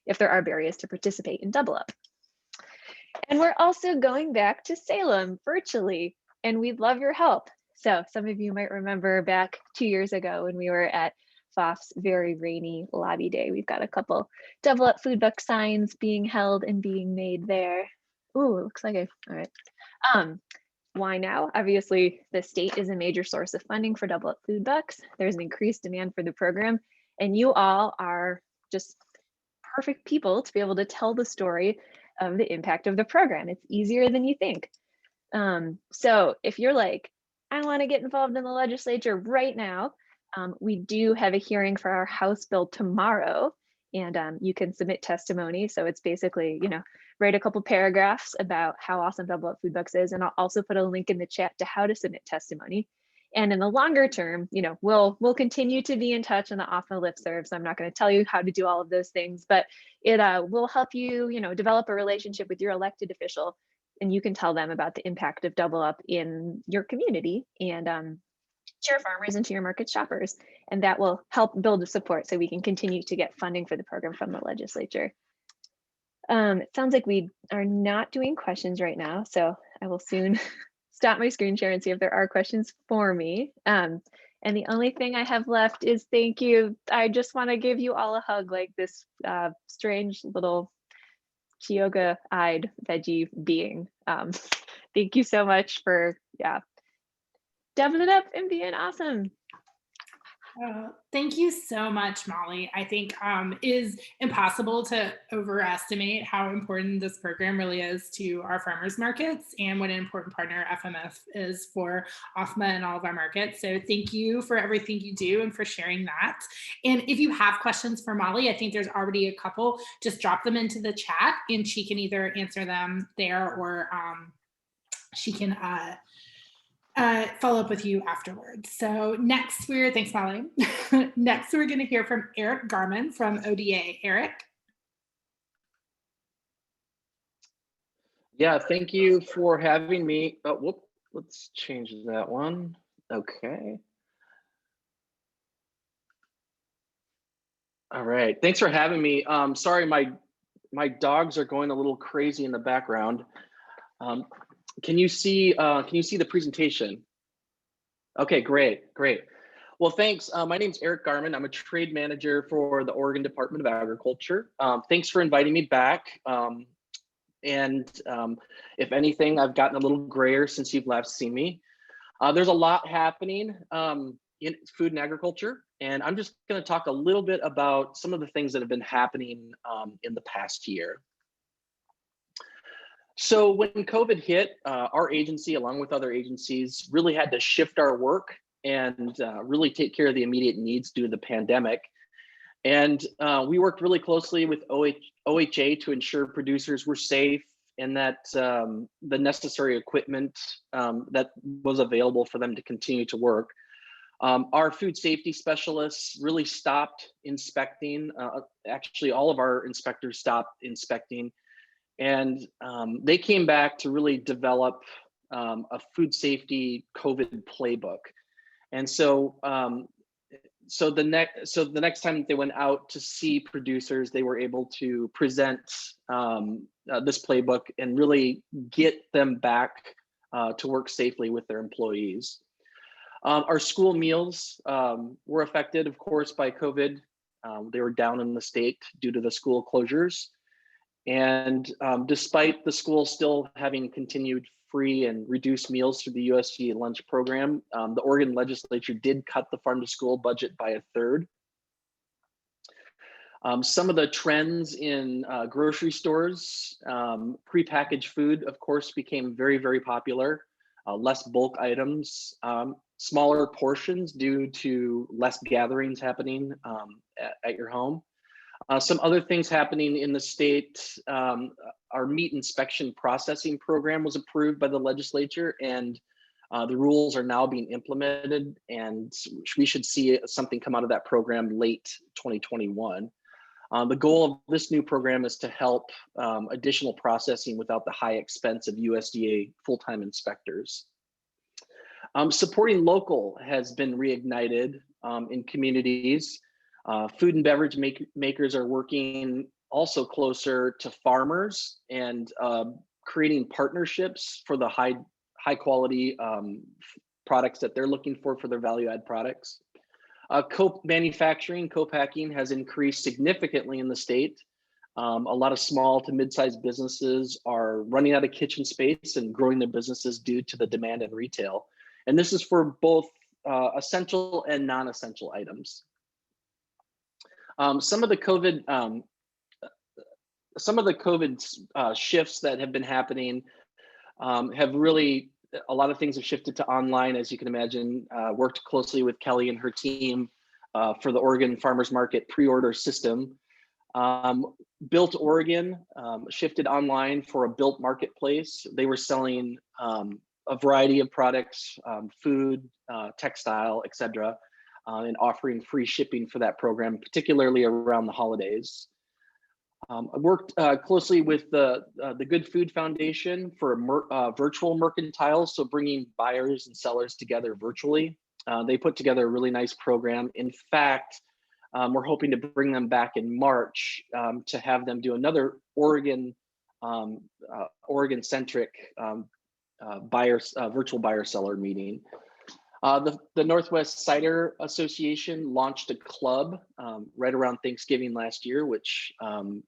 if there are barriers to participate in Double Up. And we're also going back to Salem virtually, and we'd love your help. So some of you might remember back 2 years ago when we were at FOF's very rainy lobby day. We've got a couple Double Up Food Buck signs being held and being made there. Ooh, it looks like all right. Why now? Obviously, the state is a major source of funding for Double Up Food Bucks. There's an increased demand for the program, and you all are just perfect people to be able to tell the story of the impact of the program. It's easier than you think. So if you're like, I want to get involved in the legislature right now, we do have a hearing for our House bill tomorrow, and you can submit testimony. So it's basically, write a couple paragraphs about how awesome Double Up Food Bucks is, and I'll also put a link in the chat to how to submit testimony. And in the longer term, we'll continue to be in touch on the OFMA listserv. So I'm not going to tell you how to do all of those things, but it will help you, develop a relationship with your elected official, and you can tell them about the impact of Double Up in your community and to your farmers and to your market shoppers. And that will help build the support so we can continue to get funding for the program from the legislature. It sounds like we are not doing questions right now, so I will soon stop my screen share and see if there are questions for me. And the only thing I have left is thank you. I just want to give you all a hug like this strange little Chiyoga-eyed veggie being. Thank you so much for, deving it up and being awesome. Thank you so much, Molly. I think it is impossible to overestimate how important this program really is to our farmers markets and what an important partner FMF is for OFMA and all of our markets. So thank you for everything you do and for sharing that. And if you have questions for Molly, I think there's already a couple, just drop them into the chat and she can either answer them there or she can follow up with you afterwards. So next thanks Molly. Next we're going to hear from Eric Garman from ODA. Eric. Yeah, thank you for having me. Oh, let's change that one. Okay. All right, thanks for having me. Sorry, my dogs are going a little crazy in the background. Can you see the presentation? Okay, great. Well, thanks. My name's Eric Garman. I'm a trade manager for the Oregon Department of Agriculture. Thanks for inviting me back. If anything, I've gotten a little grayer since you've last seen me. There's a lot happening in food and agriculture, and I'm just going to talk a little bit about some of the things that have been happening in the past year. So when COVID hit, our agency, along with other agencies, really had to shift our work and really take care of the immediate needs due to the pandemic. And we worked really closely with OHA to ensure producers were safe and that the necessary equipment that was available for them to continue to work. Our food safety specialists really stopped inspecting. Actually, all of our inspectors stopped inspecting. And they came back to really develop a food safety COVID playbook. And so so the next time they went out to see producers, they were able to present this playbook and really get them back to work safely with their employees. Our school meals were affected, of course, by COVID. They were down in the state due to the school closures. And despite the school still having continued free and reduced meals through the USDA lunch program, the Oregon legislature did cut the farm to school budget by a third. Some of the trends in grocery stores, prepackaged food, of course, became very, very popular. Less bulk items, smaller portions due to less gatherings happening at your home. Some other things happening in the state, our meat inspection processing program was approved by the legislature, and the rules are now being implemented, and we should see something come out of that program late 2021. The goal of this new program is to help additional processing without the high expense of USDA full-time inspectors. Supporting local has been reignited in communities. Food and beverage makers are working also closer to farmers and creating partnerships for the high quality products that they're looking for their value add products. Co-manufacturing, co-packing has increased significantly in the state. A lot of small to mid-sized businesses are running out of kitchen space and growing their businesses due to the demand in retail. And this is for both essential and non-essential items. Some of the COVID shifts that have been happening have really, a lot of things have shifted to online, as you can imagine. Worked closely with Kelly and her team for the Oregon Farmers Market pre-order system. Built Oregon shifted online for a built marketplace. They were selling a variety of products, food, textile, etc., and offering free shipping for that program, particularly around the holidays. I worked closely with the Good Food Foundation for virtual mercantiles, so bringing buyers and sellers together virtually. They put together a really nice program. In fact, we're hoping to bring them back in March to have them do another Oregon-centric virtual buyer-seller meeting. The Northwest Cider Association launched a club right around Thanksgiving last year, which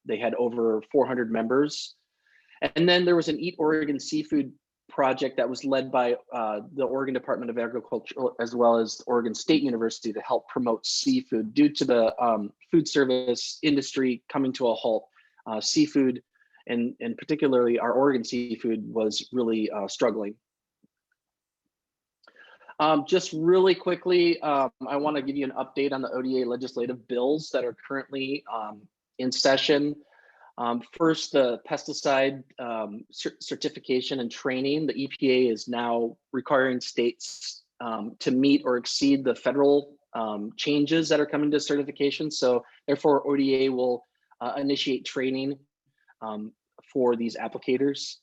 they had over 400 members. And then there was an Eat Oregon Seafood project that was led by the Oregon Department of Agriculture, as well as Oregon State University, to help promote seafood. Due to the food service industry coming to a halt, seafood, and particularly our Oregon seafood, was really struggling. Just really quickly, I want to give you an update on the ODA legislative bills that are currently in session. First, the pesticide certification and training. The EPA is now requiring states to meet or exceed the federal changes that are coming to certification. So therefore, ODA will initiate training for these applicators.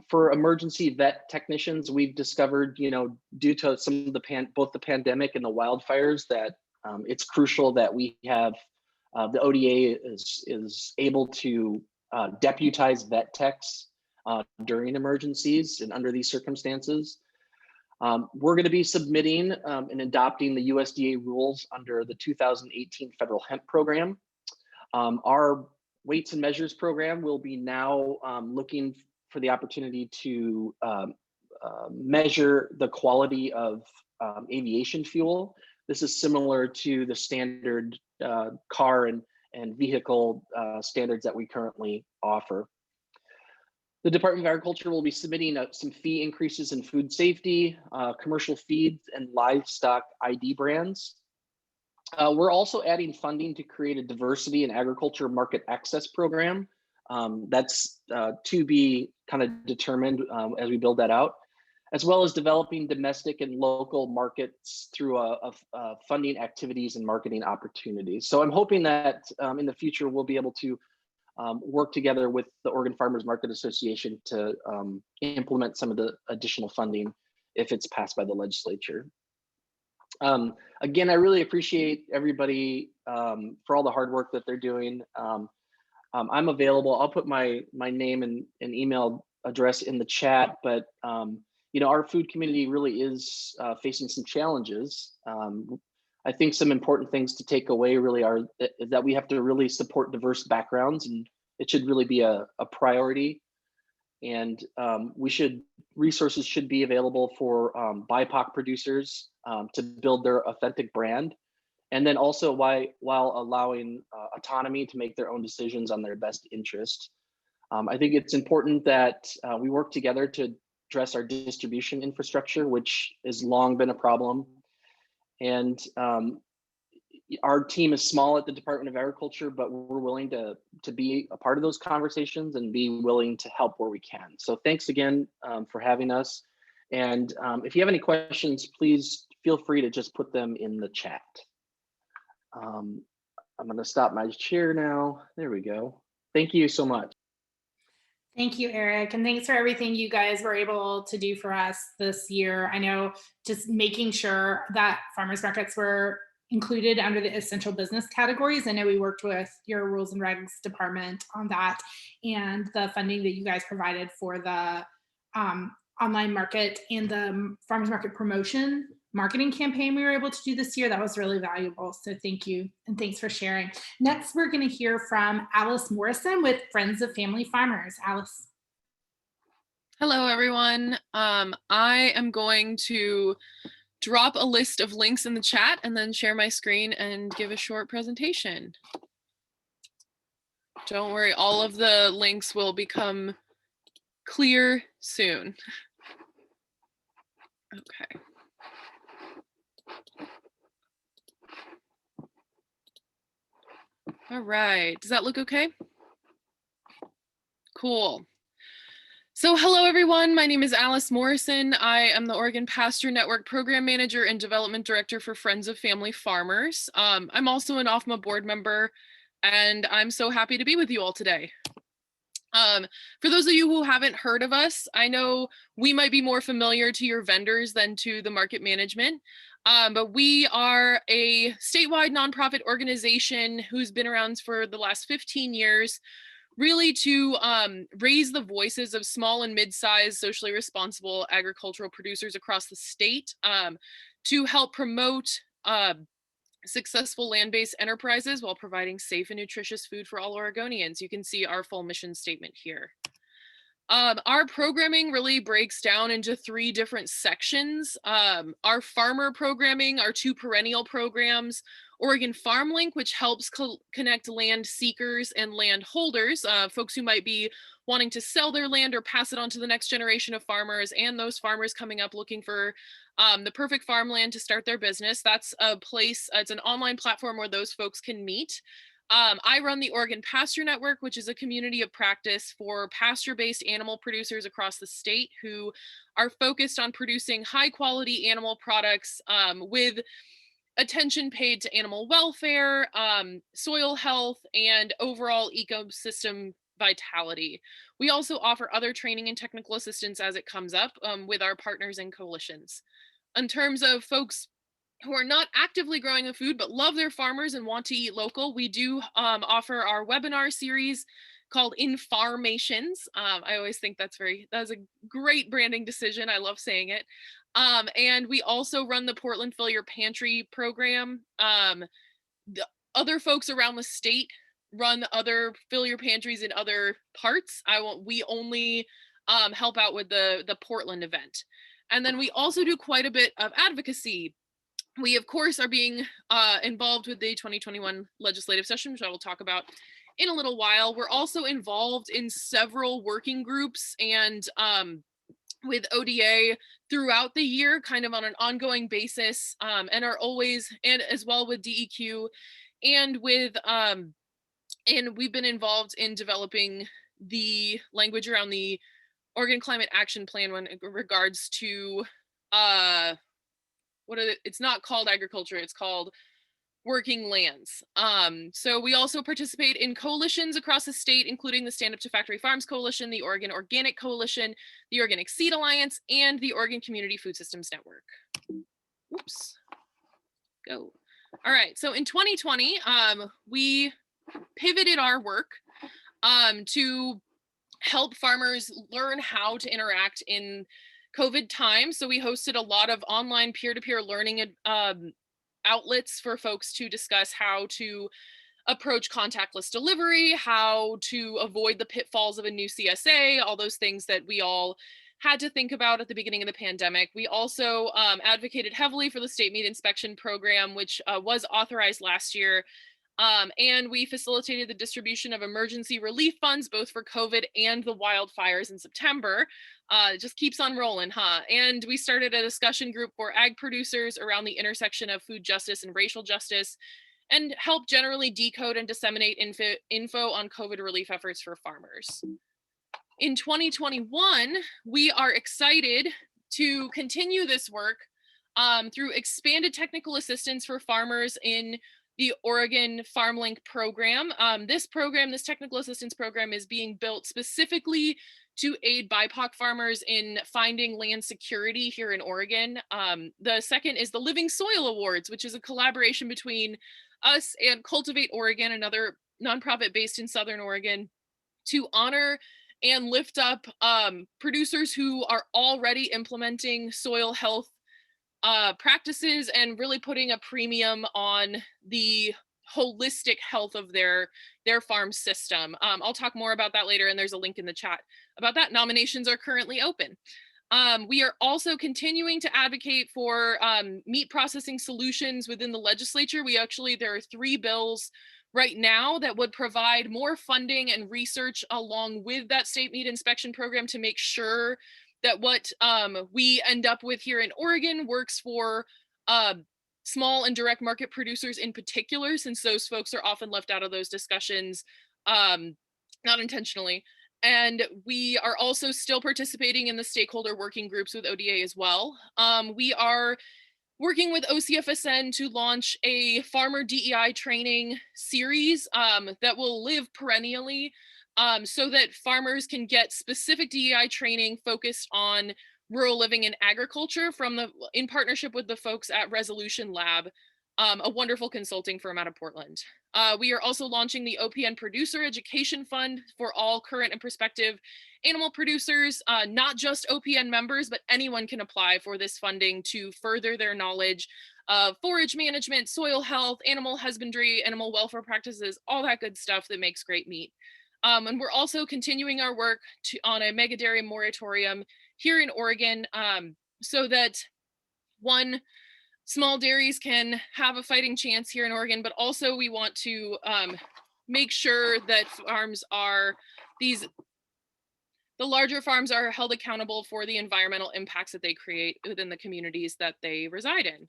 For emergency vet technicians, we've discovered, due to some of both the pandemic and the wildfires, that it's crucial that we have the ODA is able to deputize vet techs during emergencies and under these circumstances. We're going to be submitting and adopting the USDA rules under the 2018 federal hemp program. Our weights and measures program will be now looking for the opportunity to measure the quality of aviation fuel. This is similar to the standard car and vehicle standards that we currently offer. The Department of Agriculture will be submitting some fee increases in food safety, commercial feeds, and livestock ID brands. We're also adding funding to create a diversity in agriculture market access program. That's to be kind of determined as we build that out, as well as developing domestic and local markets through funding activities and marketing opportunities. So I'm hoping that in the future, we'll be able to work together with the Oregon Farmers Market Association to implement some of the additional funding if it's passed by the legislature. Again, I really appreciate everybody for all the hard work that they're doing. I'm available. I'll put my name and email address in the chat, but you know, our food community really is facing some challenges. I think some important things to take away really are that we have to really support diverse backgrounds, and it should really be a priority. And resources should be available for BIPOC producers to build their authentic brand. And then also while allowing autonomy to make their own decisions on their best interest. I think it's important that we work together to address our distribution infrastructure, which has long been a problem. And our team is small at the Department of Agriculture, but we're willing to be a part of those conversations and be willing to help where we can. So thanks again for having us. And if you have any questions, please feel free to just put them in the chat. I'm going to stop my share now. There we go. Thank you so much. Thank you, Eric. And thanks for everything you guys were able to do for us this year. I know just making sure that farmers markets were included under the essential business categories. I know we worked with your rules and regs department on that, and the funding that you guys provided for the online market and the farmers market promotion marketing campaign we were able to do this year. That was really valuable. So thank you. And thanks for sharing. Next, we're going to hear from Alice Morrison with Friends of Family Farmers. Alice. Hello, everyone. I am going to drop a list of links in the chat and then share my screen and give a short presentation. Don't worry, all of the links will become clear soon. Okay. All right, does that look okay? Cool. So hello everyone, my name is Alice Morrison. I am the Oregon Pasture Network Program Manager and Development Director for Friends of Family Farmers. I'm also an OFMA board member, and I'm so happy to be with you all today. For those of you who haven't heard of us, I know we might be more familiar to your vendors than to the market management, but we are a statewide nonprofit organization who's been around for the last 15 years, really to raise the voices of small and mid-sized socially responsible agricultural producers across the state, to help promote successful land-based enterprises while providing safe and nutritious food for all Oregonians. You can see our full mission statement here. Our programming really breaks down into 3 different sections. Our farmer programming, our 2 perennial programs, Oregon Farm Link, which helps connect land seekers and land holders, folks who might be wanting to sell their land or pass it on to the next generation of farmers, and those farmers coming up looking for the perfect farmland to start their business. That's a place, it's an online platform where those folks can meet. I run the Oregon Pasture Network, which is a community of practice for pasture-based animal producers across the state who are focused on producing high-quality animal products with attention paid to animal welfare, soil health, and overall ecosystem vitality. We also offer other training and technical assistance as it comes up with our partners and coalitions. In terms of folks who are not actively growing the food but love their farmers and want to eat local, we do offer our webinar series called Infarmations. I always think that's a great branding decision. I love saying it. And we also run the Portland Fill Your Pantry program. The other folks around the state run other Fill Your Pantries in other parts. We only help out with the Portland event. And then we also do quite a bit of advocacy. We, of course, are being involved with the 2021 legislative session, which I will talk about in a little while. We're also involved in several working groups and with ODA throughout the year, kind of on an ongoing basis, and are always, and as well with DEQ, and with, and we've been involved in developing the language around the Oregon Climate Action Plan when it regards to, it's not called agriculture, it's called working lands. So we also participate in coalitions across the state, including the Stand Up to Factory Farms Coalition, the Oregon Organic Coalition, the Organic Seed Alliance, and the Oregon Community Food Systems Network. Oops. Go. All right, so in 2020, we pivoted our work to help farmers learn how to interact in COVID times. So we hosted a lot of online peer-to-peer learning outlets for folks to discuss how to approach contactless delivery, how to avoid the pitfalls of a new CSA, all those things that we all had to think about at the beginning of the pandemic. We also advocated heavily for the state meat inspection program, which was authorized last year. And we facilitated the distribution of emergency relief funds, both for COVID and the wildfires in September. It just keeps on rolling, huh? And we started a discussion group for ag producers around the intersection of food justice and racial justice, and help generally decode and disseminate info on COVID relief efforts for farmers. In 2021, we are excited to continue this work through expanded technical assistance for farmers in the Oregon FarmLink program. This technical assistance program, is being built specifically to aid BIPOC farmers in finding land security here in Oregon. The second is the Living Soil Awards, which is a collaboration between us and Cultivate Oregon, another nonprofit based in Southern Oregon, to honor and lift up producers who are already implementing soil health practices and really putting a premium on the holistic health of their farm system. I'll talk more about that later, and there's a link in the chat about that. Nominations are currently open. We are also continuing to advocate for meat processing solutions within the legislature. There are 3 bills right now that would provide more funding and research along with that state meat inspection program to make sure that what we end up with here in Oregon works for small and direct market producers in particular, since those folks are often left out of those discussions, not intentionally. And we are also still participating in the stakeholder working groups with ODA as well. We are working with OCFSN to launch a farmer DEI training series that will live perennially, so that farmers can get specific DEI training focused on rural living and agriculture in partnership with the folks at Resolution Lab, a wonderful consulting firm out of Portland. We are also launching the OPN Producer Education Fund for all current and prospective animal producers, not just OPN members, but anyone can apply for this funding to further their knowledge of forage management, soil health, animal husbandry, animal welfare practices, all that good stuff that makes great meat. And we're also continuing our work on a mega dairy moratorium here in Oregon, so that small dairies can have a fighting chance here in Oregon, but also we want to make sure that the larger farms are held accountable for the environmental impacts that they create within the communities that they reside in.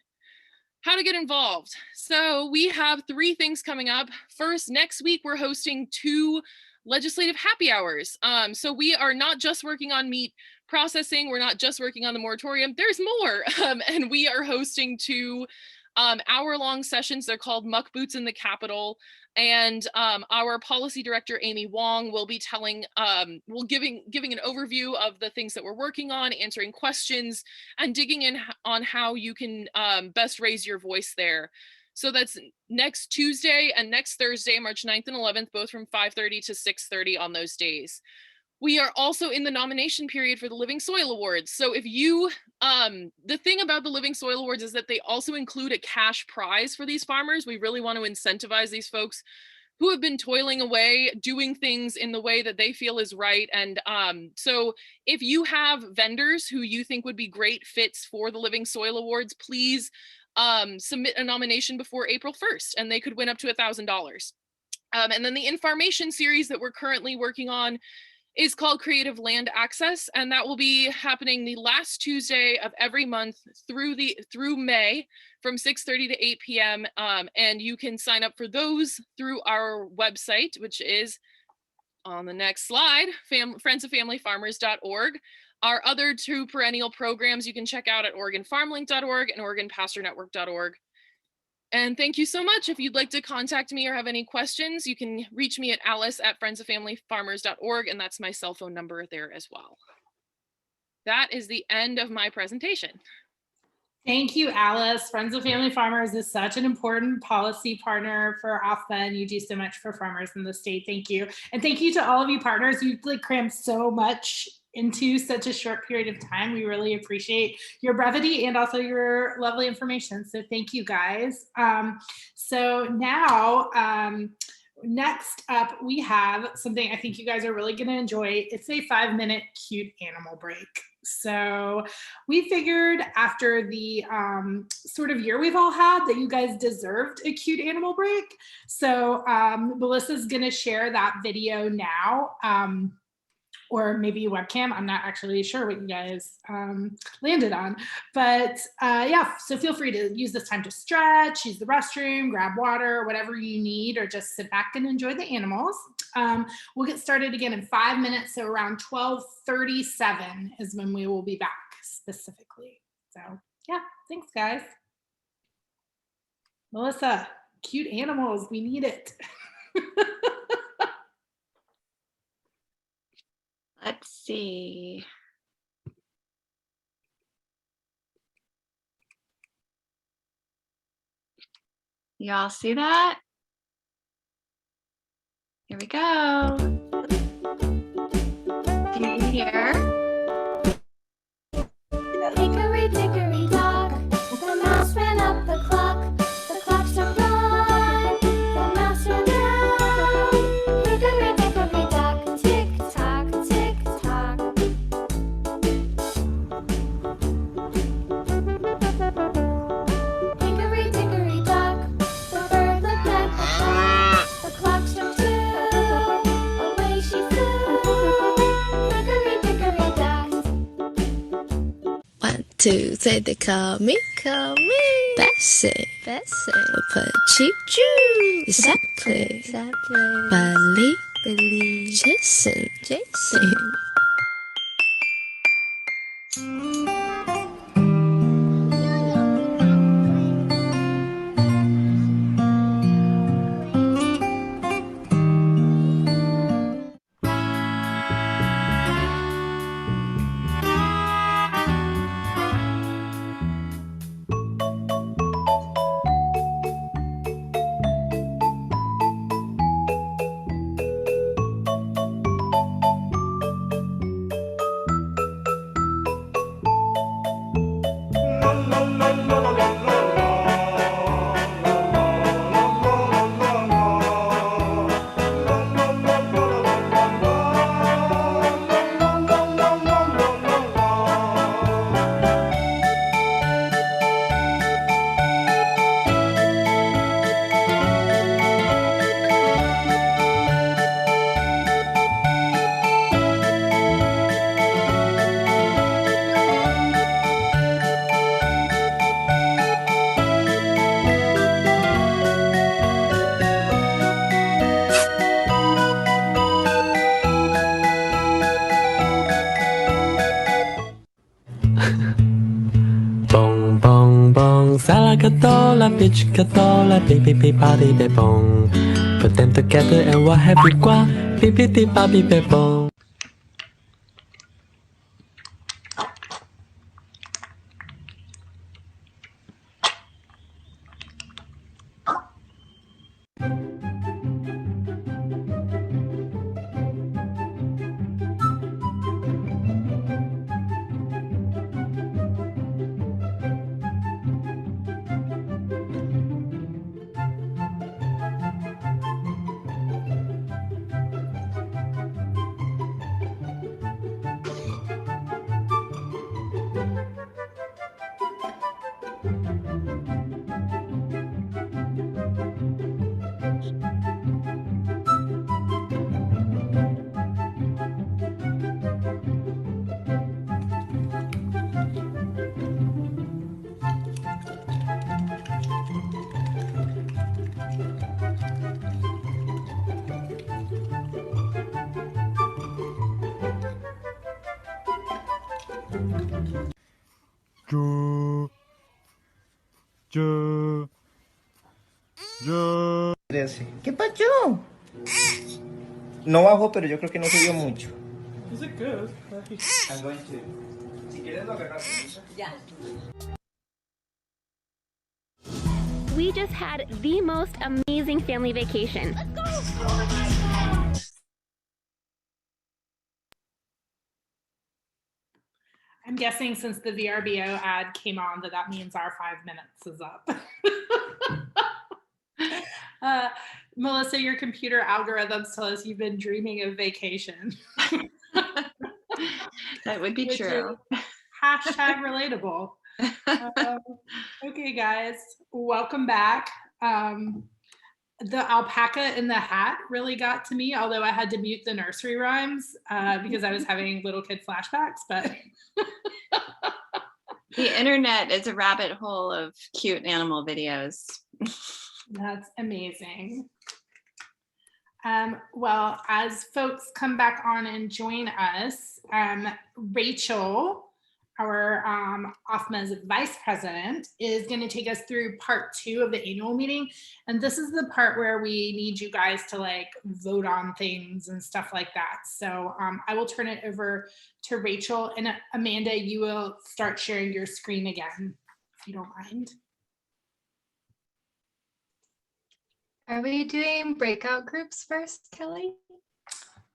How to get involved. So we have 3 things coming up. First, next week, we're hosting 2 legislative happy hours. So we are not just working on meat processing. We're not just working on the moratorium. There's more. And we are hosting 2 hour-long sessions. They're called Muck Boots in the Capitol. And our policy director, Amy Wong, will be giving an overview of the things that we're working on, answering questions, and digging in on how you can best raise your voice there. So that's next Tuesday and next Thursday, March 9th and 11th, both from 5:30 to 6:30 on those days. We are also in the nomination period for the Living Soil Awards. So if you, the thing about the Living Soil Awards is that they also include a cash prize for these farmers. We really want to incentivize these folks who have been toiling away, doing things in the way that they feel is right. And so if you have vendors who you think would be great fits for the Living Soil Awards, please submit a nomination before April 1st, and they could win up to $1,000. And then the information series that we're currently working on is called Creative Land Access, and that will be happening the last Tuesday of every month through May from 6:30 to 8 p.m. And you can sign up for those through our website, which is on the next slide, friendsofamilyfarmers.org. Our other 2 perennial programs you can check out at OregonFarmLink.org and OregonPastureNetwork.org. And thank you so much. If you'd like to contact me or have any questions, you can reach me at alice@friendsofamilyfarmers.org, and that's my cell phone number there as well. That is the end of my presentation. Thank you, Alice. Friends of Family Farmers is such an important policy partner for OFMA, and you do so much for farmers in the state. Thank you. And thank you to all of you partners. You've like crammed so much into such a short period of time. We really appreciate your brevity and also your lovely information. So thank you guys. So now, next up, we have something I think you guys are really going to enjoy. It's a 5-minute cute animal break. So we figured after the sort of year we've all had that you guys deserved a cute animal break. So Melissa's going to share that video now. Or maybe a webcam. I'm not actually sure what you guys landed on. But yeah, so feel free to use this time to stretch, use the restroom, grab water, whatever you need, or just sit back and enjoy the animals. We'll get started again in 5 minutes. So around 12:37 is when we will be back specifically. So yeah, thanks guys. Melissa, cute animals, we need it. Let's see. Y'all see that? Here we go. Do you hear? Hickory dickory dock, the mouse ran up the clock struck 1, the mouse ran down. Hickory dickory dock, tick tock, tick tock. Hickory dickory dock, the bird looked at the clock struck 2, away she flew. Hickory dickory dock. 1, 2, 3, they call me Bessie. A petit Jew. Exactly. Billy. Jason. Bong bong bong, salakatola, pitchkatola, beep beep beep body beep bong. Put them together and what have we got? Beep beep beep body beep bong. ¿Qué pacho? No bajó, pero yo creo que no subió mucho. Is it good? I'm going to. Si quieres lo agarras. Ya. We just had the most amazing family vacation. I'm guessing since the VRBO ad came on that means our 5 minutes is up. Melissa, your computer algorithms tell us you've been dreaming of vacation. That would be Which true. is hashtag relatable. Okay, guys, welcome back. The alpaca in the hat really got to me, although I had to mute the nursery rhymes because I was having little kid flashbacks, but. The internet is a rabbit hole of cute animal videos. That's amazing. Well, as folks come back on and join us, Rachel, our OFMA's vice president, is going to take us through part 2 of the annual meeting. And this is the part where we need you guys to like vote on things and stuff like that. So I will turn it over to Rachel, and Amanda, you will start sharing your screen again, if you don't mind. Are we doing breakout groups first, Kelly?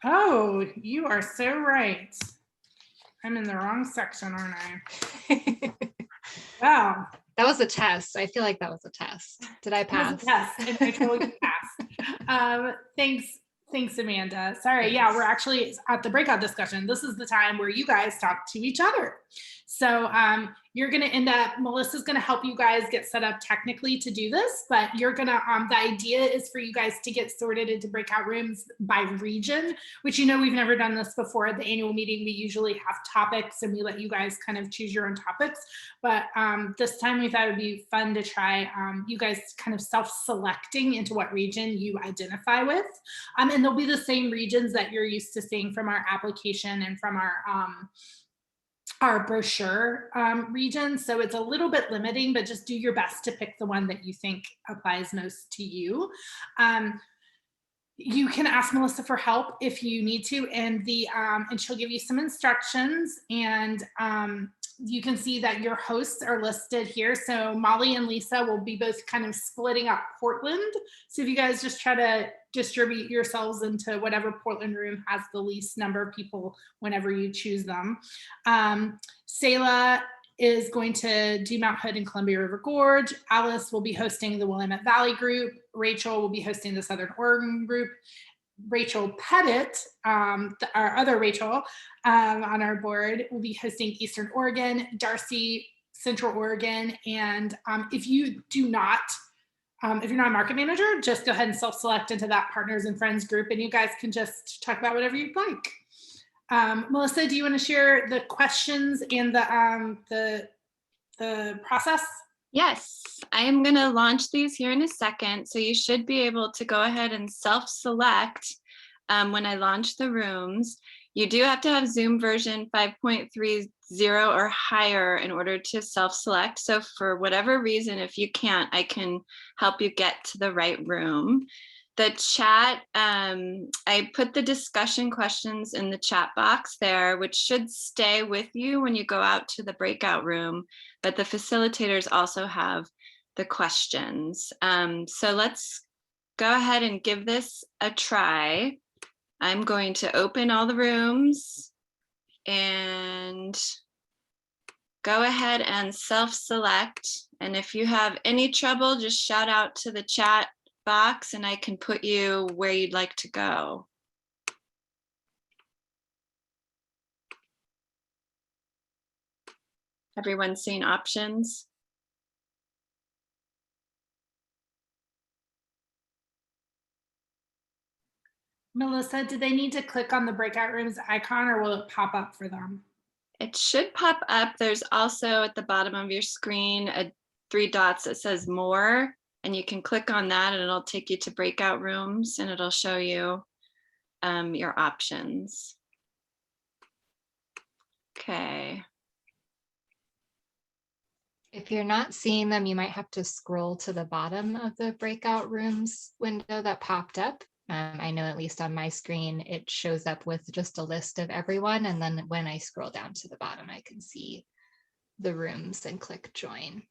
Oh, you are so right. I'm in the wrong section, aren't I? Wow. That was a test. I feel like that was a test. Did I pass? It was a test, and I totally passed. Thanks, Amanda. Sorry, yeah, we're actually at the breakout discussion. This is the time where you guys talk to each other. So you're gonna end up, Melissa's gonna help you guys get set up technically to do this, but you're gonna, the idea is for you guys to get sorted into breakout rooms by region, which we've never done this before. At the annual meeting, we usually have topics and we let you guys kind of choose your own topics. But this time we thought it would be fun to try you guys kind of self-selecting into what region you identify with. And they'll be the same regions that you're used to seeing from our application and from our brochure region. So it's a little bit limiting, but just do your best to pick the one that you think applies most to you. You can ask Melissa for help if you need to, and she'll give you some instructions, and you can see that your hosts are listed here. So Molly and Lisa will be both kind of splitting up Portland. So if you guys just try to distribute yourselves into whatever Portland room has the least number of people whenever you choose them. Selah is going to do Mount Hood and Columbia River Gorge. Alice will be hosting the Willamette Valley group. Rachel will be hosting the Southern Oregon group. Rachel Pettit, our other Rachel on our board, will be hosting Eastern Oregon, Darcy, Central Oregon. And if you're not a market manager, just go ahead and self-select into that partners and friends group, and you guys can just talk about whatever you'd like. Melissa, do you want to share the questions and the process? Yes, I am going to launch these here in a second. So you should be able to go ahead and self-select when I launch the rooms. You do have to have Zoom version 5.30 or higher in order to self-select. So for whatever reason, if you can't, I can help you get to the right room. The chat, I put the discussion questions in the chat box there, which should stay with you when you go out to the breakout room, but the facilitators also have the questions. So let's go ahead and give this a try. I'm going to open all the rooms and go ahead and self-select. And if you have any trouble, just shout out to the chat box and I can put you where you'd like to go. Everyone seeing options? Melissa, do they need to click on the breakout rooms icon, or will it pop up for them? It should pop up. There's also at the bottom of your screen 3 dots that says more, and you can click on that and it'll take you to breakout rooms and it'll show you your options. Okay. If you're not seeing them, you might have to scroll to the bottom of the breakout rooms window that popped up. I know at least on my screen, it shows up with just a list of everyone. And then when I scroll down to the bottom, I can see the rooms and click join.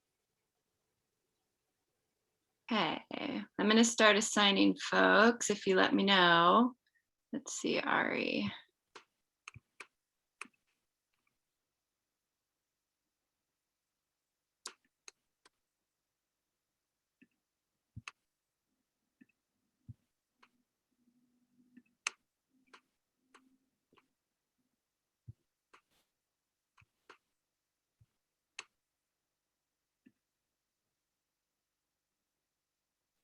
Okay, I'm going to start assigning folks if you let me know. Let's see, Ari.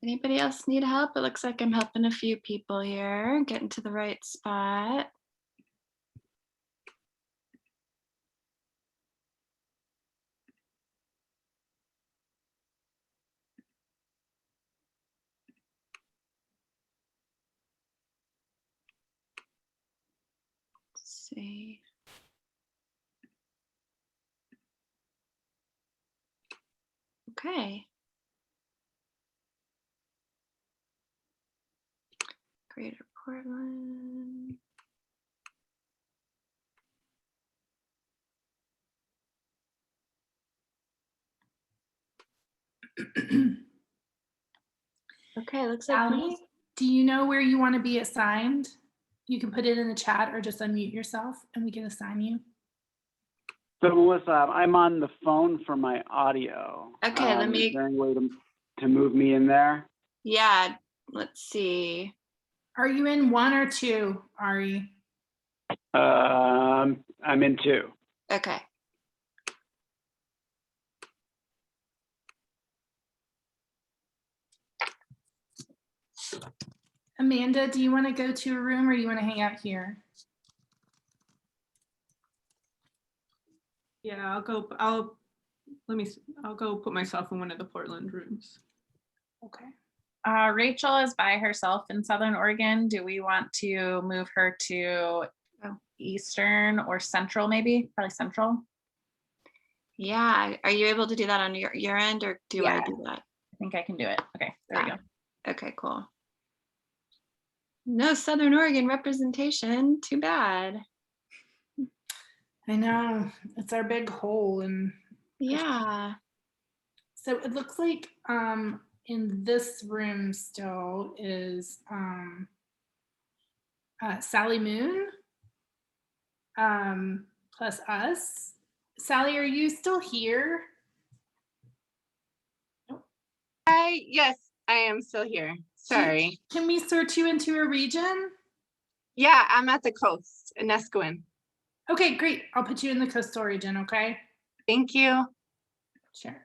Anybody else need help? It looks like I'm helping a few people here, getting to the right spot. Let's see. Okay. Greater Portland. Okay, looks like Sally, do you know where you want to be assigned? You can put it in the chat or just unmute yourself and we can assign you. So Melissa, I'm on the phone for my audio. Okay, let me- Is there any way to move me in there? Yeah, let's see. Are you in 1 or 2, Ari? I'm in 2. Okay. Amanda, do you want to go to a room or you want to hang out here? Yeah, I'll go put myself in one of the Portland rooms. Okay. Rachel is by herself in Southern Oregon. Do we want to move her to Eastern or Central maybe? Probably Central. Yeah, are you able to do that on your end or do I do that? I think I can do it. Okay, there we go. Okay, cool. No Southern Oregon representation, too bad. I know, it's our big hole. And yeah. So it looks like in this room still is Sally Moon plus us. Sally, are you still here? Yes, I am still here. Sorry. Can we sort you into a region? Yeah, I'm at the coast in Nesquin. Okay, great. I'll put you in the coastal region, okay? Thank you. Sure.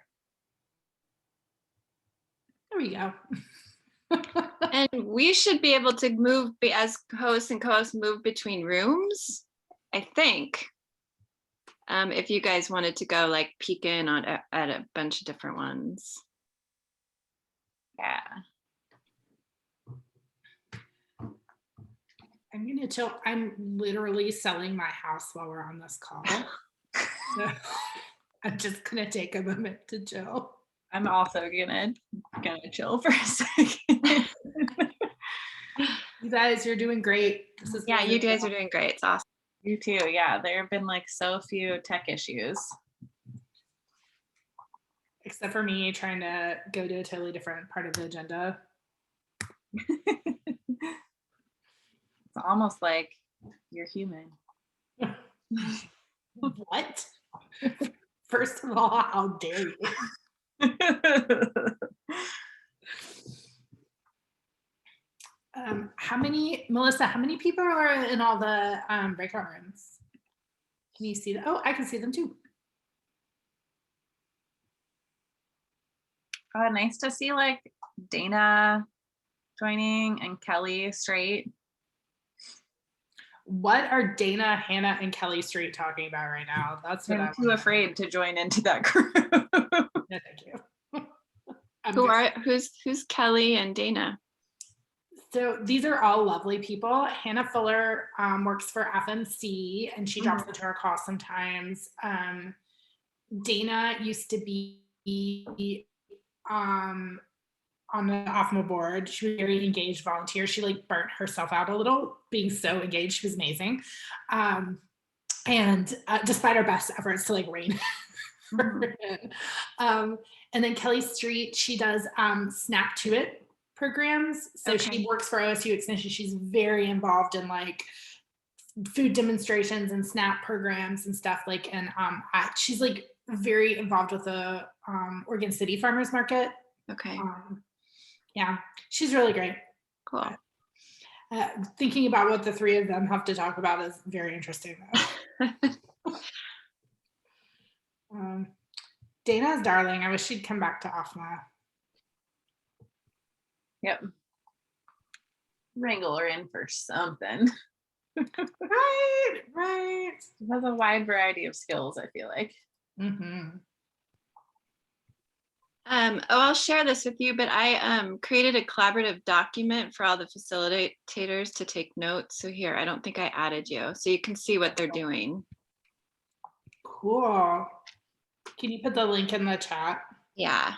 There we go. And we should be able to move as hosts and co-hosts move between rooms, I think. If you guys wanted to go like peek in on at a bunch of different ones. Yeah. I'm gonna chill. I'm literally selling my house while we're on this call. So I'm just gonna take a moment to chill. I'm also gonna chill for a second. You guys, you're doing great. This is yeah, really you guys cool. are doing great. It's awesome. You too. Yeah, there have been like so few tech issues. Except for me trying to go to a totally different part of the agenda. It's almost like you're human. What? First of all, how dare you? Melissa, how many people are in all the breakout rooms? Can you see that? Oh, I can see them too. Nice to see like Dana joining and Kelly Straight. What are Dana, Hannah, and Kelly Street talking about right now? That's what I'm too afraid to join into that group. No, thank you. Who's Kelly and Dana? So these are all lovely people. Hannah Fuller works for FMC and she drops into our call sometimes. Dana used to be on the OFMA board. She was a very engaged volunteer. She like burnt herself out a little being so engaged. She was amazing. And despite our best efforts to like rein And then Kelly Street, she does Snap to It programs. So she works for OSU Extension. She's very involved in like food demonstrations and SNAP programs and stuff like, and she's like very involved with the Oregon City Farmers Market. Okay. Yeah, she's really great. Cool. Thinking about what the three of them have to talk about is very interesting though. Dana's darling. I wish she'd come back to OFMA. Yep. Wrangle her in for something. Right. She has a wide variety of skills, I feel like. I'll share this with you, but I created a collaborative document for all the facilitators to take notes. So here, I don't think I added you, so you can see what they're doing. Cool. Can you put the link in the chat? Yeah.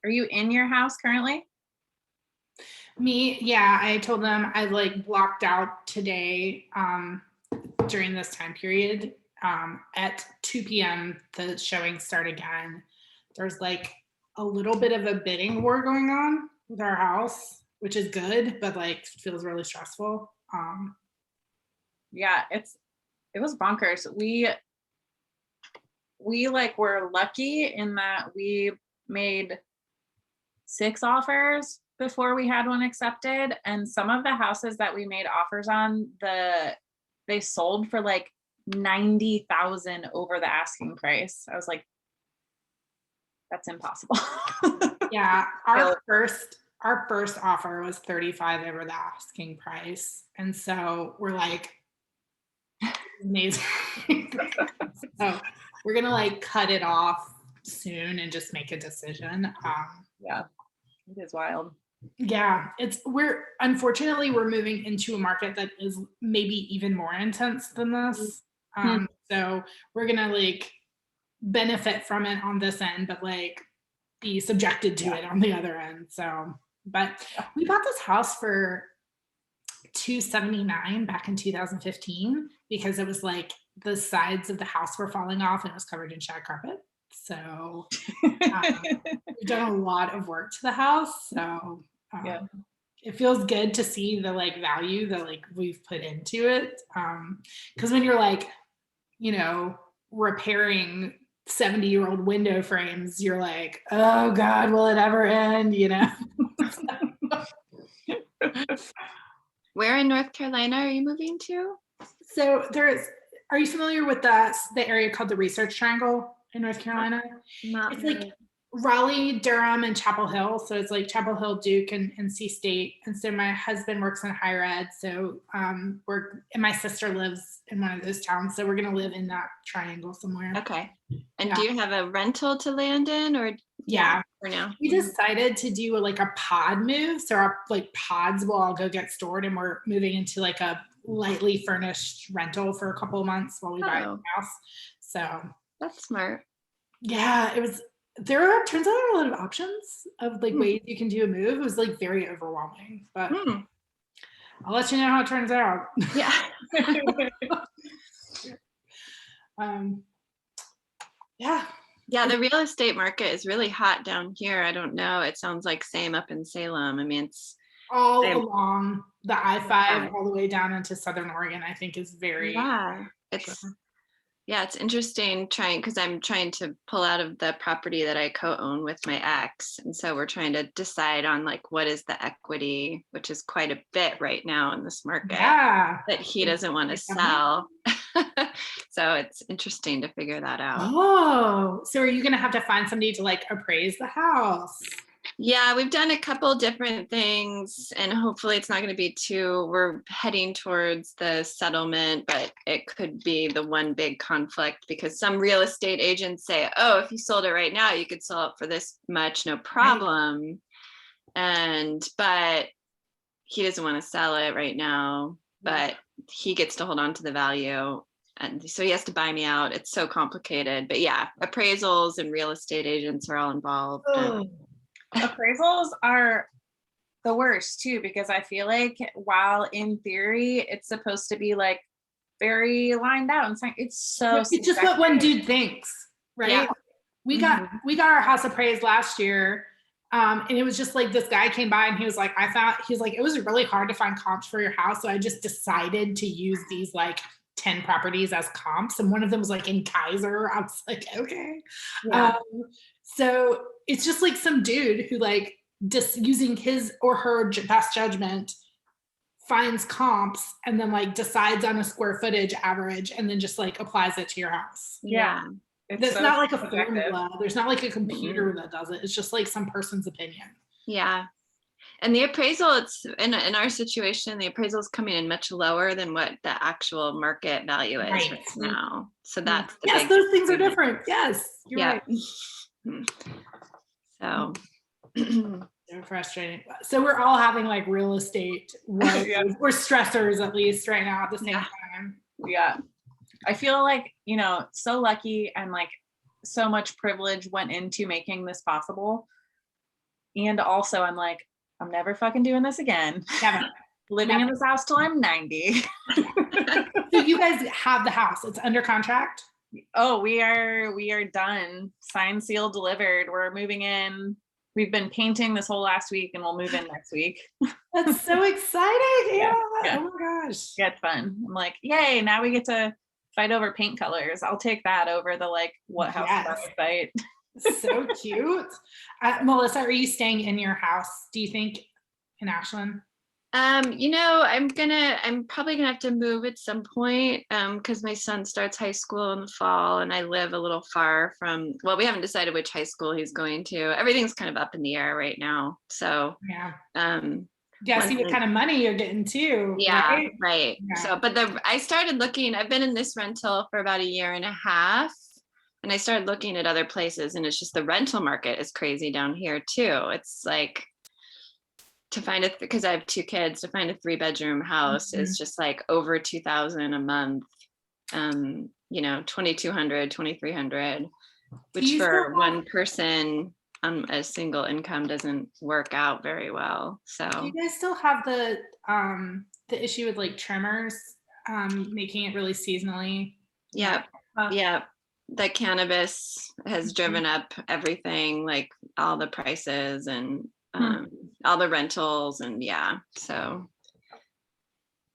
Are you in your house currently? Me, yeah, I told them I like blocked out today during this time period. At 2 p.m. the showings start again. There's like a little bit of a bidding war going on with our house, which is good, but like feels really stressful. Yeah, it was bonkers. We like were lucky in that we made 6 offers before we had one accepted, and some of the houses that we made offers on, they sold for like 90,000 over the asking price. I was like, that's impossible. Yeah, our first offer was 35 over the asking price, and so we're like, amazing. So we're gonna like cut it off soon and just make a decision. Yeah, it is wild. Yeah, unfortunately we're moving into a market that is maybe even more intense than this. So we're gonna like benefit from it on this end, but like be subjected to it on the other end. So, but we bought this house for $279 back in 2015 because it was like the sides of the house were falling off and it was covered in shag carpet. So we've done a lot of work to the house. So it feels good to see the like value that like we've put into it. Because when you're like, you know, repairing 70-year-old window frames, you're like, oh God, will it ever end? You know? Where in North Carolina are you moving to? So are you familiar with the area called the Research Triangle in North Carolina? It's like Raleigh, Durham, and Chapel Hill. So it's like Chapel Hill, Duke, and NC State. And so my husband works in higher ed. So and my sister lives in one of those towns. So we're going to live in that triangle somewhere. Okay. And do you have a rental to land in, or? Yeah. For now. We decided to do like a pod move. So our like pods will all go get stored, and we're moving into like a lightly furnished rental for a couple of months while we buy a house. So that's smart. Yeah, turns out there are a lot of options of like ways you can do a move. It was like very overwhelming, but I'll let you know how it turns out. Yeah. Yeah, the real estate market is really hot down here. I don't know. It sounds like same up in Salem. I mean, it's all along the I-5 all the way down into Southern Oregon, I think is very it's interesting because I'm trying to pull out of the property that I co-own with my ex. And so we're trying to decide on like what is the equity, which is quite a bit right now in this market that he doesn't want to sell. So it's interesting to figure that out. Oh, so are you going to have to find somebody to like appraise the house? Yeah, we've done a couple different things, and hopefully it's not going to be we're heading towards the settlement, but it could be the one big conflict because some real estate agents say, oh, if you sold it right now, you could sell it for this much, no problem. Right. But he doesn't want to sell it right now, but he gets to hold on to the value. and so he has to buy me out. It's so complicated, but yeah, appraisals and real estate agents are all involved. and- Appraisals are the worst too, because I feel like while in theory it's supposed to be like very lined out and it's so It's just what one subjective. dude thinks, right? Yeah. We got our house appraised last year. And it was just like this guy came by and he was like, it was really hard to find comps for your house. So I just decided to use these like 10 properties as comps. And one of them was like in Kaiser. I was like, okay. Yeah. So it's just like some dude who like just using his or her best judgment finds comps and then like decides on a square footage average and then just like applies it to your house. Yeah. There's so not like a subjective. formula. There's not like a computer that does it. It's just like some person's opinion. Yeah. And the appraisal, it's in our situation, the appraisal is coming in much lower than what the actual market value is right now. So that's the yes, big those things are agreement. different. Yes, you're Yeah. right. So They're frustrating. So we're all having like real estate woes or stressors at least right now at the same time. Yeah. I feel like, you know, so lucky and like so much privilege went into making this possible. And also I'm like, I'm never fucking doing this again. Never. Living in this house till I'm 90. So you guys have the house. It's under contract? Oh, we are done. Signed, sealed, delivered. We're moving in. We've been painting this whole last week and we'll move in next week. That's so exciting. Yeah. Yeah. Oh my gosh. Yeah, it's fun. I'm like, yay, now we get to fight over paint colors. I'll take that over the like what house is on the site. So cute. Melissa, are you staying in your house, do you think, in Ashland? you know, I'm probably gonna have to move at some point because my son starts high school in the fall and I live a little far from, well, we haven't decided which high school he's going to. Everything's kind of up in the air right now. So yeah. Yeah, see what kind of money you're getting too. Yeah, right. Yeah. So, but I started looking, I've been in this rental for about a year and a half. And I started looking at other places and it's just the rental market is crazy down here too. It's like to find because I have 2 kids, to find a 3-bedroom house is just like over $2,000 a month. You know, $2,200, $2,300, which for one person on a single income doesn't work out very well. So do you guys still have the issue with like trimmers making it really seasonally? Yep. Yep. The cannabis has driven up everything, like all the prices and all the rentals and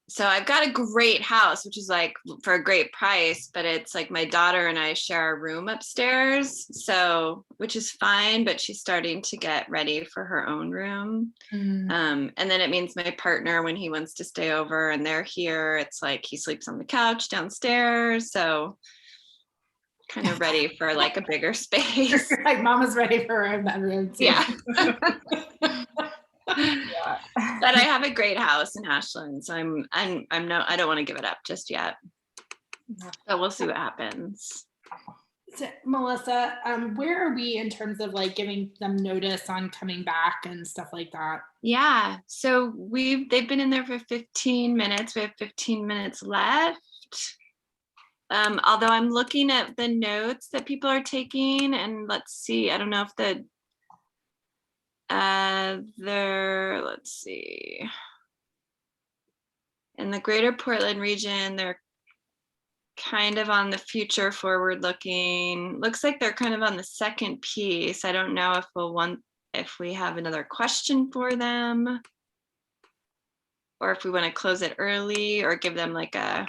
so I've got a great house, which is like for a great price, but it's like my daughter and I share a room upstairs, so which is fine, but she's starting to get ready for her own room. And then it means my partner, when he wants to stay over and they're here, it's like he sleeps on the couch downstairs, so kind of ready for like a bigger space. Like mama's ready for her own bedroom too. Yeah. But I have a great house in Ashland, so I don't want to give it up just yet. So we'll see what happens. So, Melissa, where are we in terms of like giving them notice on coming back and stuff like that? Yeah, so they've been in there for 15 minutes. We have 15 minutes left. Although I'm looking at the notes that people are taking, and let's see, I don't know if let's see. In the greater Portland region, they're kind of on the future forward looking. Looks like they're kind of on the second piece. I don't know if we have another question for them, or if we want to close it early or give them like a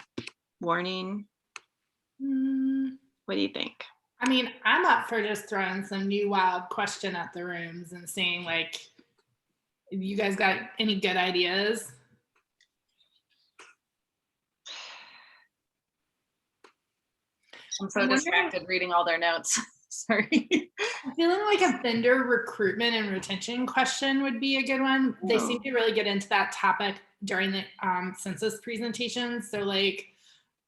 warning. What do you think? I mean, I'm up for just throwing some new wild question at the rooms and seeing like, you guys got any good ideas? I'm so distracted reading all their notes. Sorry. I'm feeling like a vendor recruitment and retention question would be a good one. They seem to really get into that topic during the census presentation. So like,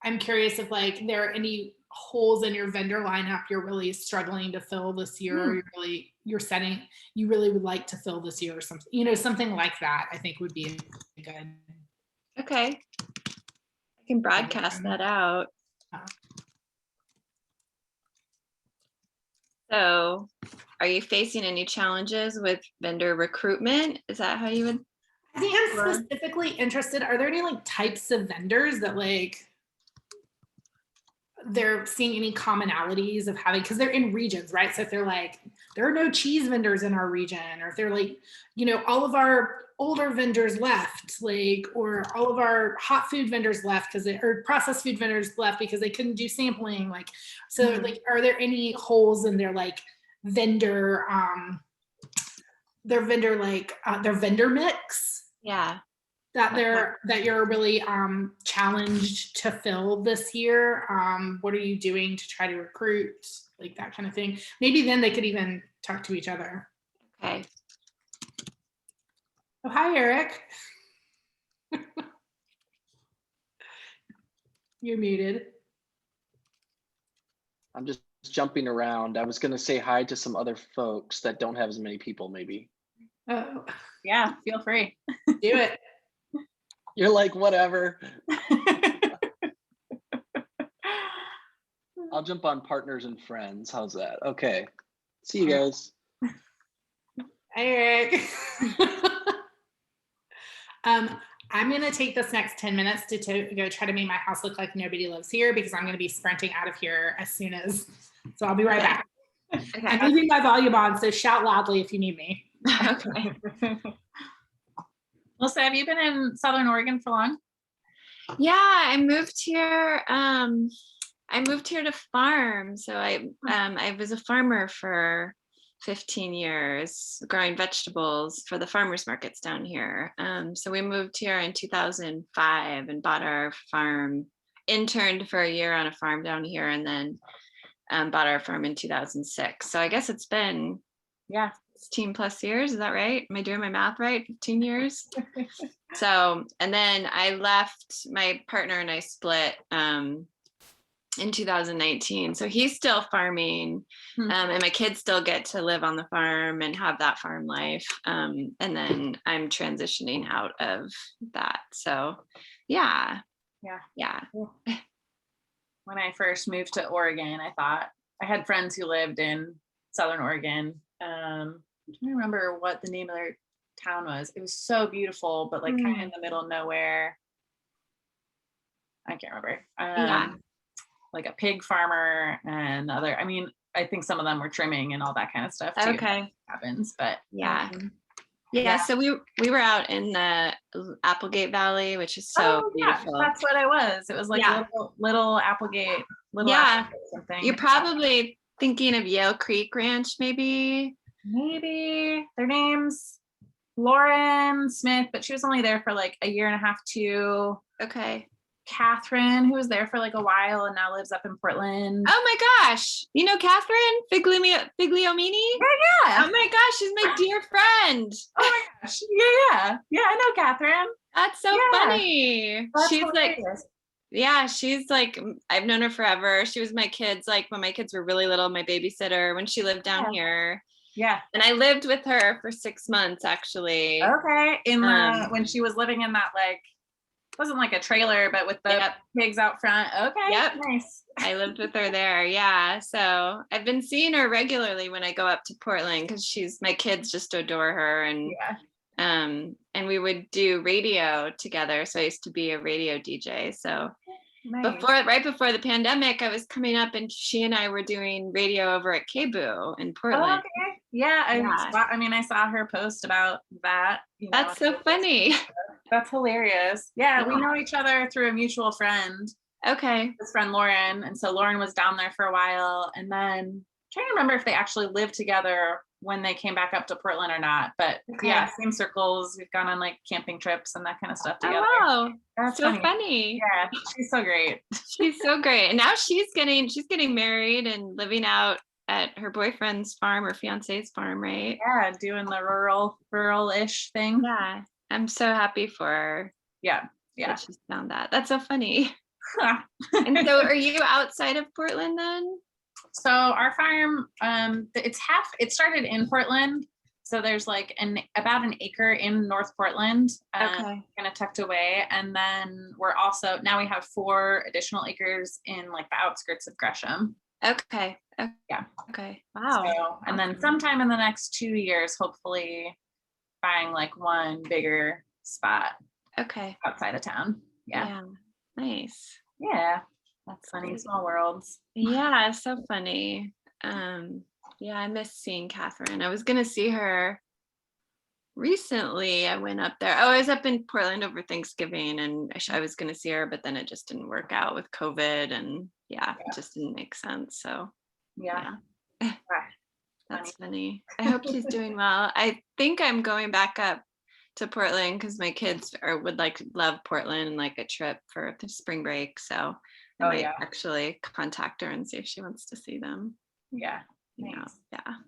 I'm curious if like there are any holes in your vendor lineup you're really struggling to fill this year, or you really would like to fill this year or something, you know, something like that, I think would be good. Okay. I can broadcast that out. So are you facing any challenges with vendor recruitment? Is that how you would? I think I'm specifically interested, are there any like types of vendors that like they're seeing any commonalities of having, because they're in regions, right? So if they're like, there are no cheese vendors in our region, or if they're like, you know, all of our older vendors left, like, or all of our hot food vendors left because they, or processed food vendors left because they couldn't do sampling. Like, so like, are there any holes in their like vendor, their vendor mix? Yeah. That you're really challenged to fill this year? What are you doing to try to recruit, like that kind of thing? Maybe then they could even talk to each other. Okay. Oh, hi, Eric. You're muted. I'm just jumping around. I was gonna say hi to some other folks that don't have as many people, maybe. Oh, Yeah, feel free. do it. You're like, whatever. I'll jump on partners and friends. How's that? Okay. See you guys. Hi, Eric. I'm gonna take this next 10 minutes to go try to make my house look like nobody lives here, because I'm gonna be sprinting out of here as soon as, so I'll be right back. Okay. I'm leaving my volume on, so shout loudly if you need me. Okay. Melissa, have you been in Southern Oregon for long? Yeah, I moved here. I moved here to farm. So I was a farmer for 15 years, growing vegetables for the farmers markets down here. So we moved here in 2005 and bought our farm, interned for a year on a farm down here, and then bought our farm in 2006. So I guess it's been, 16 plus years. Is that right? Am I doing my math right? 15 years. So, and then I left, my partner and I split in 2019. So he's still farming, and my kids still get to live on the farm and have that farm life. And then I'm transitioning out of that. So yeah. When I first moved to Oregon, I thought I had friends who lived in Southern Oregon. I'm trying to remember what the name of their town was. It was so beautiful, but like kind of in the middle of nowhere. I can't remember. Like a pig farmer and other, I mean, I think some of them were trimming and all that kind of stuff too. Okay. Happens, but Yeah. So we were out in the Applegate Valley, which is so beautiful. That's what it was. It was like little Applegate, Applegate something. You're probably thinking of Yale Creek Ranch, maybe. Their name's Lauren Smith, but she was only there for like a year and a half too. Okay. Catherine, who was there for like a while and now lives up in Portland. Oh my gosh. You know Catherine Figliomini? Yeah. Oh my gosh, she's my dear friend. Oh my gosh. Yeah, I know Catherine. That's so funny. That's she's hilarious. she's like, I've known her forever. She was my kids, like when my kids were really little, my babysitter when she lived down here. Yeah. And I lived with her for 6 months actually. Okay. When she was living in that like, wasn't like a trailer, but with the pigs out front. Okay. Yep. Nice. I lived with her there. Yeah. So I've been seeing her regularly when I go up to Portland because my kids just adore her. And we would do radio together. So I used to be a radio DJ. So right before the pandemic, I was coming up and she and I were doing radio over at KBOO in Portland. Okay. Yeah. I saw her post about that. That's so funny. That's hilarious. Yeah, we know each other through a mutual friend. Okay. His friend Lauren. And so Lauren was down there for a while. And then I'm trying to remember if they actually lived together when they came back up to Portland or not. But yeah, same circles. We've gone on like camping trips and that kind of stuff together. Oh, that's so funny. Yeah, she's so great. She's so great. And now she's getting married and living out at her boyfriend's farm or fiance's farm, right? Yeah, doing the rural-ish thing. Yeah. I'm so happy for her. Yeah. That she's found that. That's so funny. And so are you outside of Portland then? So our farm, it started in Portland, So there's like about an acre in North Portland, Okay. kind of tucked away. And then we're also, now we have 4 additional acres in like the outskirts of Gresham. Okay. Yeah. Okay. Wow. So, and then sometime in the next 2 years, hopefully buying like one bigger spot Okay. outside of town. Yeah. Yeah. Nice. Yeah. That's funny. Great. Small worlds. Yeah, so funny. Yeah, I miss seeing Catherine. I was gonna see her recently. I went up there. Oh, I was up in Portland over Thanksgiving, and I was gonna see her, but then it just didn't work out with COVID, and yeah, it just didn't make sense. So Yeah. that's funny. I hope she's doing well. I think I'm going back up to Portland because my kids would love Portland and like a trip for the spring break. So I might actually contact her and see if she wants to see them. Yeah. Yeah,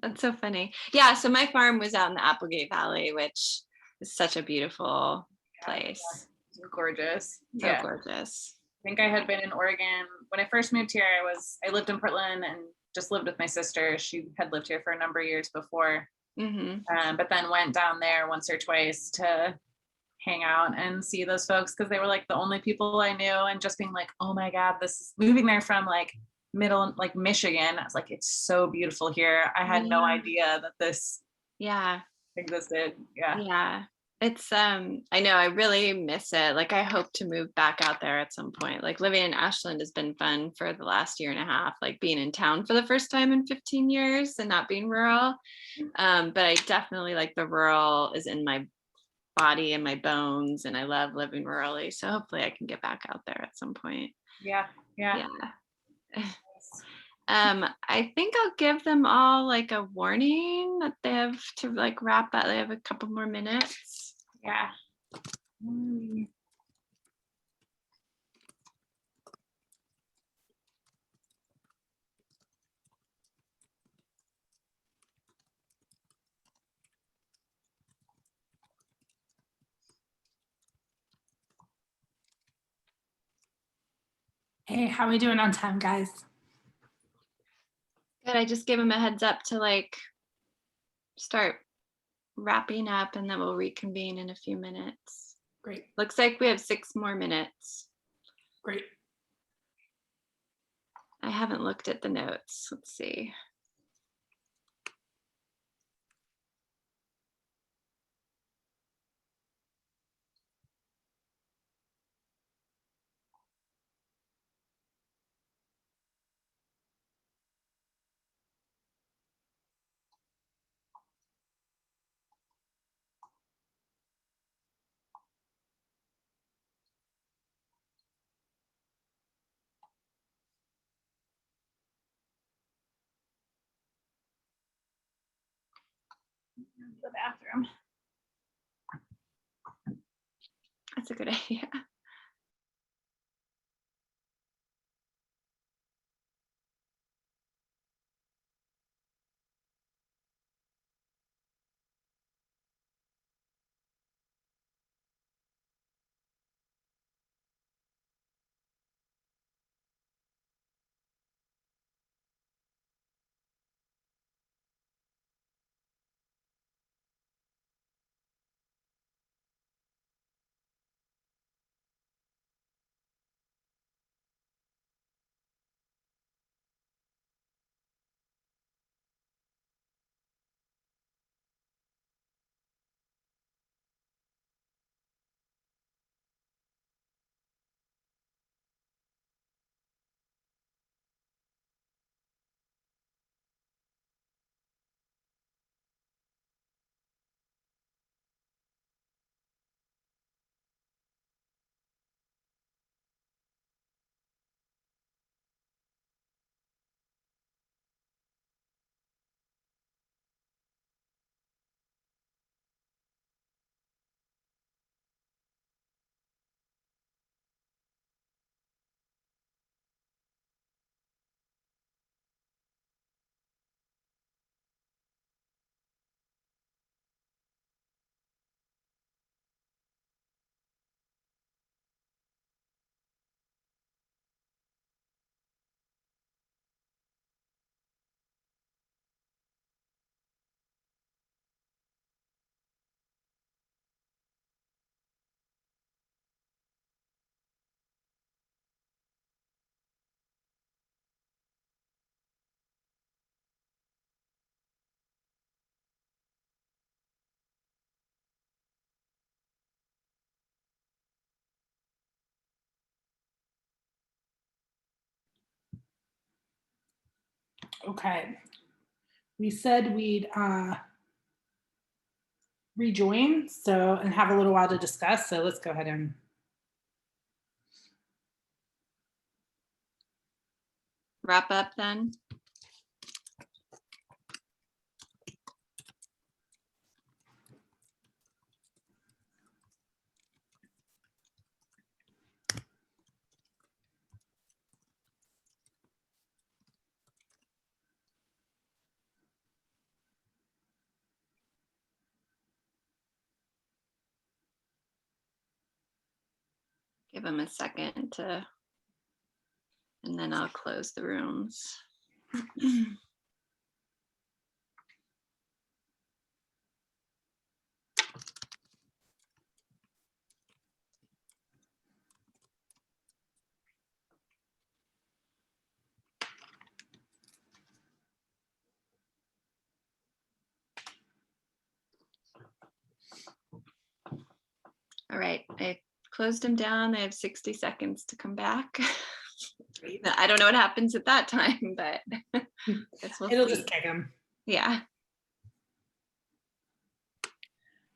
that's so funny. Yeah, so my farm was out in the Applegate Valley, which is such a beautiful place. It's gorgeous. So gorgeous. I think I had been in Oregon when I first moved here. I lived in Portland and just lived with my sister. She had lived here for a number of years before, but then went down there once or twice to hang out and see those folks because they were like the only people I knew, and just being like, oh my God, this is moving there from like middle, like Michigan. I was like, it's so beautiful here. I had no idea that this existed. Yeah. It's I know I really miss it. Like I hope to move back out there at some point. Like living in Ashland has been fun for the last year and a half, like being in town for the first time in 15 years and not being rural. But I definitely like the rural is in my body and my bones, and I love living rurally. So hopefully I can get back out there at some point. Yeah. I think I'll give them all like a warning that they have to like wrap up. They have a couple more minutes. Yeah. Hey, how are we doing on time, guys? Good. I just gave them a heads up to like start wrapping up, and then we'll reconvene in a few minutes. Great. Looks like we have 6 more minutes. Great. I haven't looked at the notes. Let's see. The bathroom. That's a good idea. Okay. We said we'd rejoin and have a little while to discuss. So let's go ahead and. Wrap up then. Give them a second to, and then I'll close the rooms. All right, I closed them down. They have 60 seconds to come back. I don't know what happens at that time, but guess we'll It'll see. just kick them. Yeah.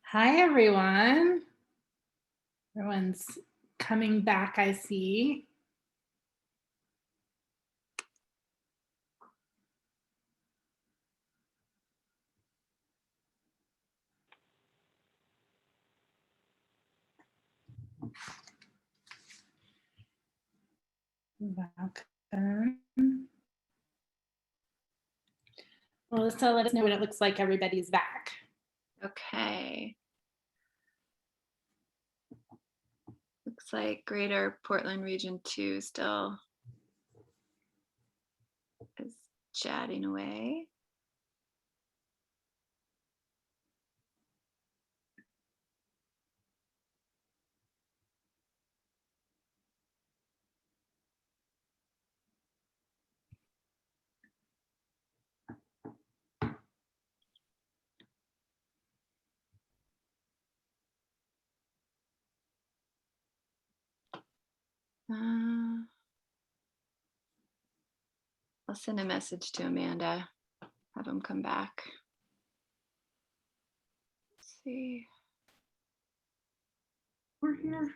Hi, everyone. Everyone's coming back, I see. Welcome. Melissa, let us know when it looks like everybody's back. Okay. Looks like Greater Portland Region 2 still is chatting away. I'll send a message to Amanda, have him come back. Let's see. We're here.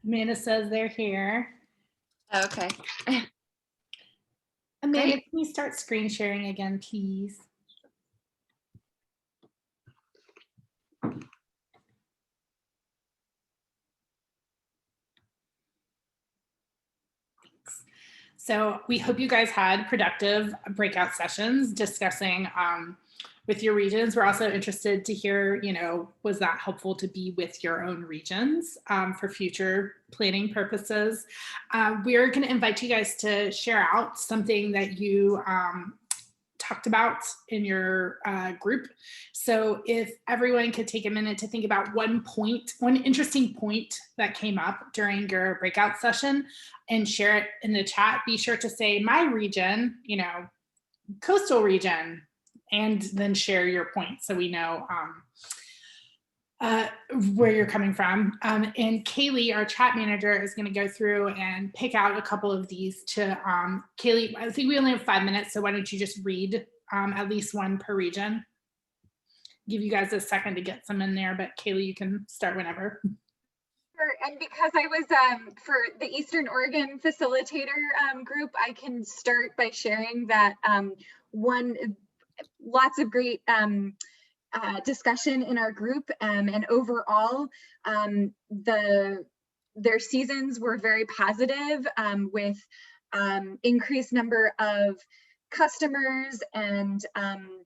Amanda says they're here. Okay. Amanda, Great. can you start screen sharing again, please? So we hope you guys had productive breakout sessions discussing with your regions. We're also interested to hear, was that helpful to be with your own regions for future planning purposes? We're going to invite you guys to share out something that you talked about in your group. So if everyone could take a minute to think about one interesting point that came up during your breakout session and share it in the chat. Be sure to say my region, coastal region, and then share your point so we know where you're coming from. And Kaylee, our chat manager, is going to go through and pick out a couple of these to, Kaylee, I think we only have 5 minutes, so why don't you just read at least one per region? Give you guys a second to get some in there, but Kaylee, you can start whenever. Sure. And because I was for the Eastern Oregon facilitator group, I can start by sharing that lots of great discussion in our group, and overall their seasons were very positive, with increased number of customers and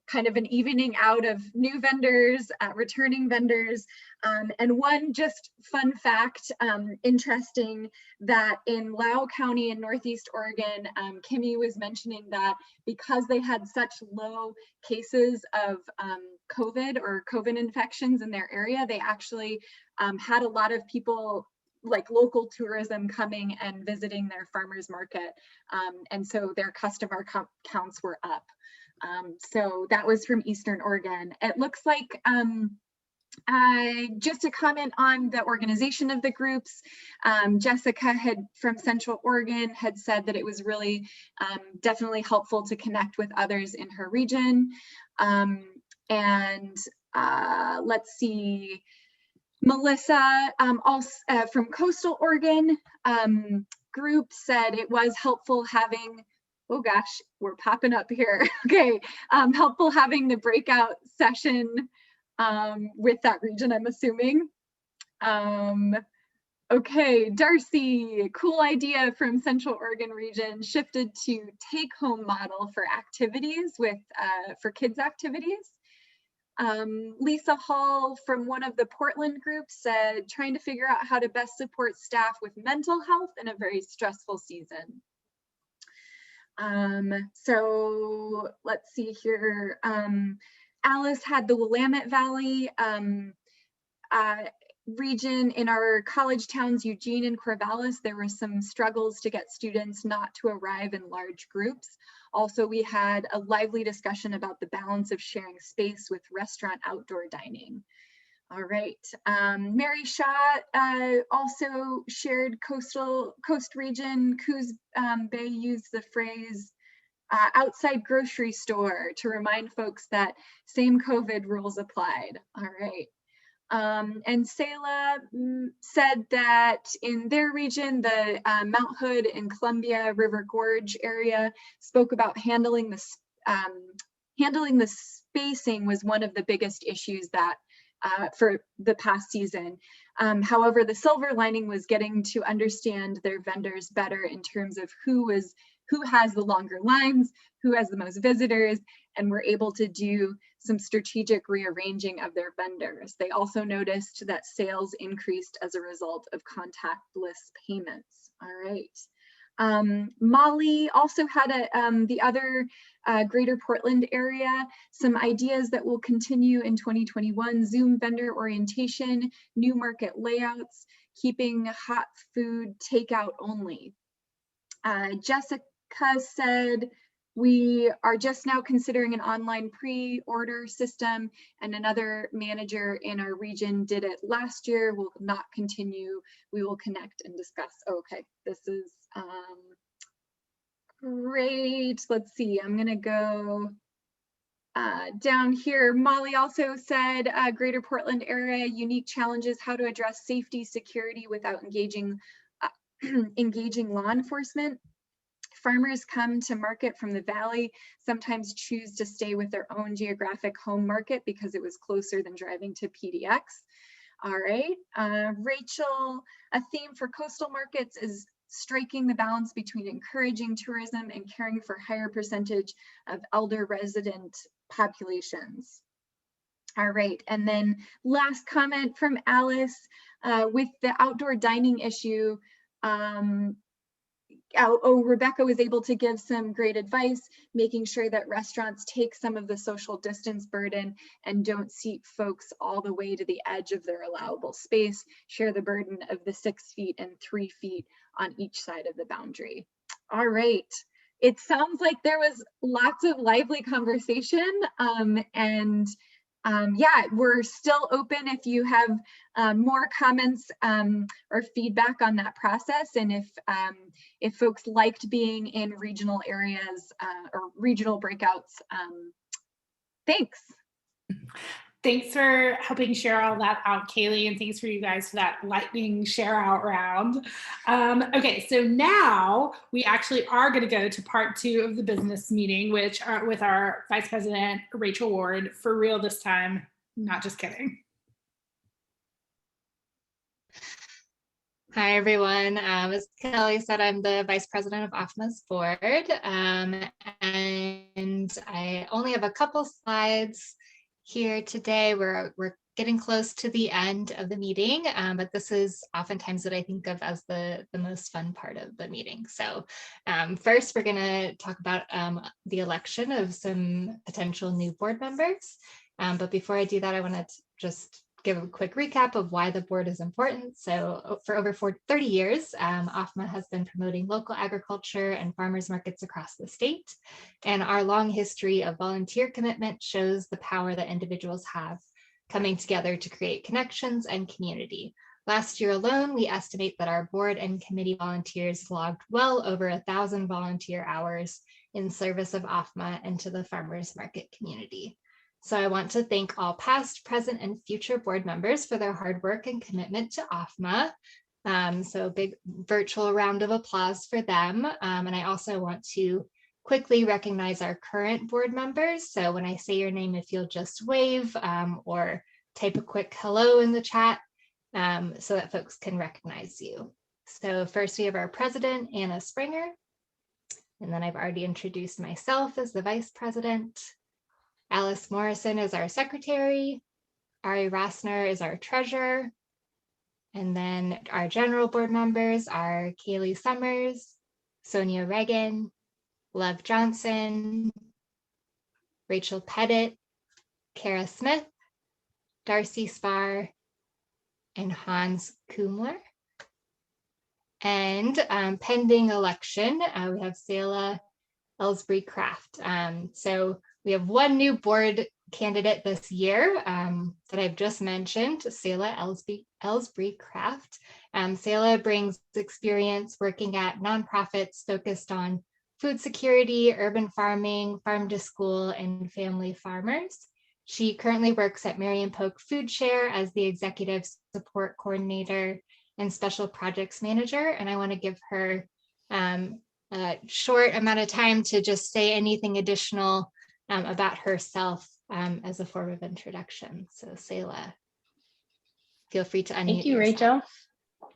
kind of an evening out of new vendors, returning vendors. And one just fun fact, interesting, that in Lau County in Northeast Oregon, Kimmy was mentioning that because they had such low cases of COVID or COVID infections in their area, they actually had a lot of people, like local tourism, coming and visiting their farmers market. And so their customer counts were up. So that was from Eastern Oregon. It looks like Just to comment on the organization of the groups, Jessica from Central Oregon had said that it was really definitely helpful to connect with others in her region. Let's see, Melissa also from Coastal Oregon group said it was helpful having, oh gosh, we're popping up here. Okay, helpful having the breakout session with that region, I'm assuming. Okay, Darcy, cool idea from Central Oregon region, shifted to take-home model for activities with for kids activities. Lisa Hall from one of the Portland groups said, trying to figure out how to best support staff with mental health in a very stressful season. So let's see here. Alice had the Willamette Valley region in our college towns, Eugene and Corvallis. There were some struggles to get students not to arrive in large groups. Also, we had a lively discussion about the balance of sharing space with restaurant outdoor dining. All right, Mary Shaw also shared coast region. Coos Bay used the phrase outside grocery store to remind folks that same COVID rules applied. All right. And Selah said that in their region, the Mount Hood and Columbia River Gorge area spoke about handling the spacing was one of the biggest issues that for the past season. However, the silver lining was getting to understand their vendors better in terms of who has the longer lines, who has the most visitors, and were able to do some strategic rearranging of their vendors. They also noticed that sales increased as a result of contactless payments. All right. Molly also had the other greater Portland area, some ideas that will continue in 2021, Zoom vendor orientation, new market layouts, keeping hot food takeout only. Jessica said, we are just now considering an online pre-order system, and another manager in our region did it last year. Will not continue. We will connect and discuss. Okay, this is great. Let's see, I'm gonna go down here. Molly also said greater Portland area, unique challenges, how to address safety, security without engaging law enforcement. Farmers come to market from the valley, sometimes choose to stay with their own geographic home market because it was closer than driving to PDX. All right, Rachel, a theme for coastal markets is striking the balance between encouraging tourism and caring for higher percentage of elder resident populations. All right, and then last comment from Alice with the outdoor dining issue. Rebecca was able to give some great advice, making sure that restaurants take some of the social distance burden and don't seat folks all the way to the edge of their allowable space, share the burden of the 6 feet and 3 feet on each side of the boundary. All right, it sounds like there was lots of lively conversation yeah, we're still open if you have more comments or feedback on that process, and if folks liked being in regional areas or regional breakouts. Thanks. Thanks for helping share all that out, Kaylee, and thanks for you guys for that lightning share out round. Okay, so now we actually are going to go to part 2 of the business meeting, which are with our Vice President, Rachel Ward, for real this time, not just kidding. Hi, everyone. As Kelly said, I'm the Vice President of OFMA's board, and I only have a couple slides here today. We're getting close to the end of the meeting, but this is oftentimes what I think of as the most fun part of the meeting. So first, we're going to talk about the election of some potential new board members. But before I do that, I want to just give a quick recap of why the board is important. So for over 30 years, OFMA has been promoting local agriculture and farmers markets across the state. And our long history of volunteer commitment shows the power that individuals have coming together to create connections and community. Last year alone, we estimate that our board and committee volunteers logged well over 1,000 volunteer hours in service of OFMA and to the farmers market community. So I want to thank all past, present, and future board members for their hard work and commitment to OFMA. So a big virtual round of applause for them. And I also want to quickly recognize our current board members. So when I say your name, if you'll just wave or type a quick hello in the chat so that folks can recognize you. So first we have our president, Anna Springer. And then I've already introduced myself as the vice president. Alice Morrison is our secretary. Ari Rossner is our treasurer. And then our general board members are Kaylee Summers, Sonia Reagan, Lev Johnson, Rachel Pettit, Kara Smith, Darcy Spar, and Hans Kumler. And pending election, we have Selah Ellsbury Craft. So we have one new board candidate this year that I've just mentioned, Selah Ellsbury Craft. Selah brings experience working at nonprofits focused on food security, urban farming, farm to school, and family farmers. She currently works at Marion Polk Food Share as the executive support coordinator and special projects manager. And I want to give her a short amount of time to just say anything additional about herself as a form of introduction. So Selah, feel free to unmute Thank you, yourself. Rachel.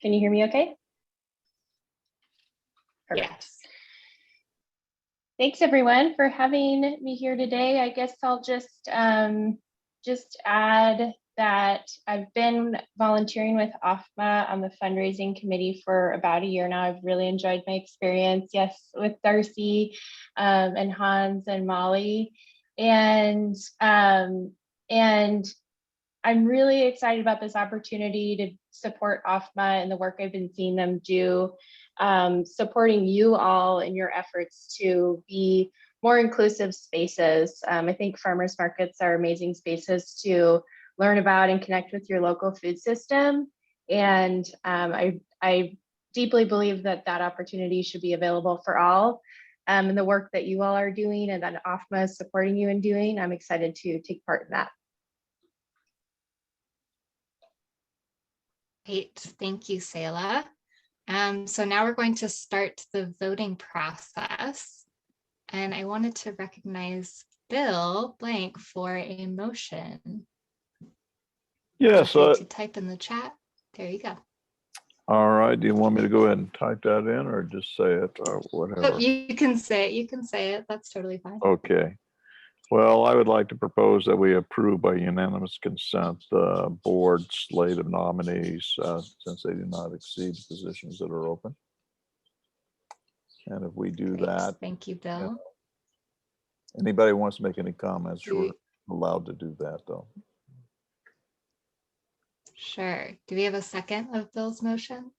Can you hear me okay? Perfect. Yes. Thanks everyone for having me here today. I guess I'll just add that I've been volunteering with OFMA on the fundraising committee for about a year now. I've really enjoyed my experience, yes, with Darcy and Hans and Molly. And I'm really excited about this opportunity to support OFMA and the work I've been seeing them do, supporting you all in your efforts to be more inclusive spaces. I think farmers markets are amazing spaces to learn about and connect with your local food system. And I deeply believe that that opportunity should be available for all. And the work that you all are doing and that OFMA is supporting you in doing, I'm excited to take part in that. Great, thank you, Selah. So now we're going to start the voting process. And I wanted to recognize Bill Blank for a motion. Yes. Feel free to type in the chat. There you go. All right. Do you want me to go ahead and type that in or just say it or whatever? Oh, you can say it. You can say it. That's totally fine. Okay. Well, I would like to propose that we approve by unanimous consent the board slate of nominees since they do not exceed the positions that are open. And if we do Great. that. Thank you, Bill. Anybody wants to make any comments, we're allowed to do that though. Sure. Do we have a second of Bill's motion?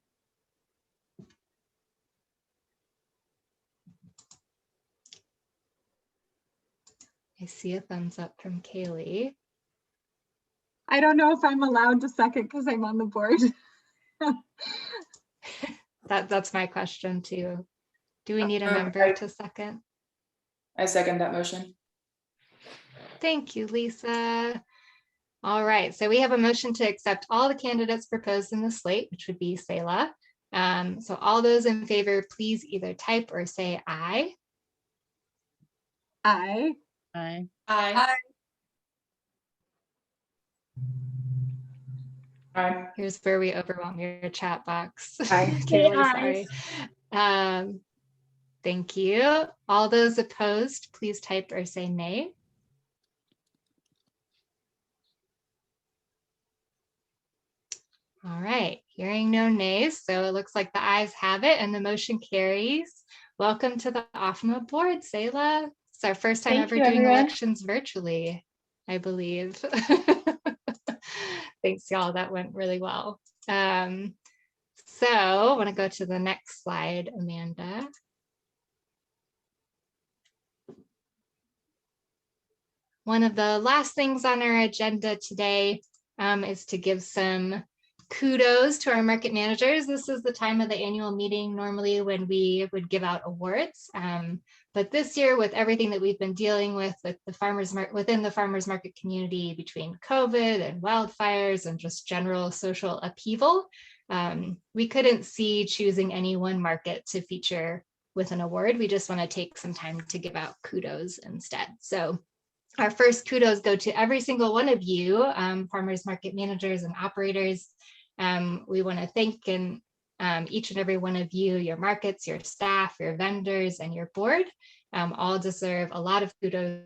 I see a thumbs up from Kaylee. I don't know if I'm allowed to second because I'm on the board. That's my question too. Do we need a member to second? I second that motion. Thank you, Lisa. All right, so we have a motion to accept all the candidates proposed in the slate, which would be Selah. So all those in favor, please either type or say aye. Aye. Aye. Aye. Aye. Here's where we overwhelm your chat box. Aye. Kaylee, sorry. Thank you. All those opposed, please type or say nay. All right, hearing no nays, so it looks like the ayes have it and the motion carries. Welcome to the OFMA board, Selah. It's our first time ever doing elections virtually, I believe. Thanks, y'all. That went really well. So I want to go to the next slide, Amanda. one of the last things on our agenda today is to give some kudos to our market managers. This is the time of the annual meeting normally when we would give out awards. But this year, with everything that we've been dealing with the farmers within the farmers market community, between COVID and wildfires and just general social upheaval, we couldn't see choosing any one market to feature with an award. We just want to take some time to give out kudos instead. So our first kudos go to every single one of you, farmers market managers and operators. We want to thank each and every one of you, your markets, your staff, your vendors, and your board all deserve a lot of kudos.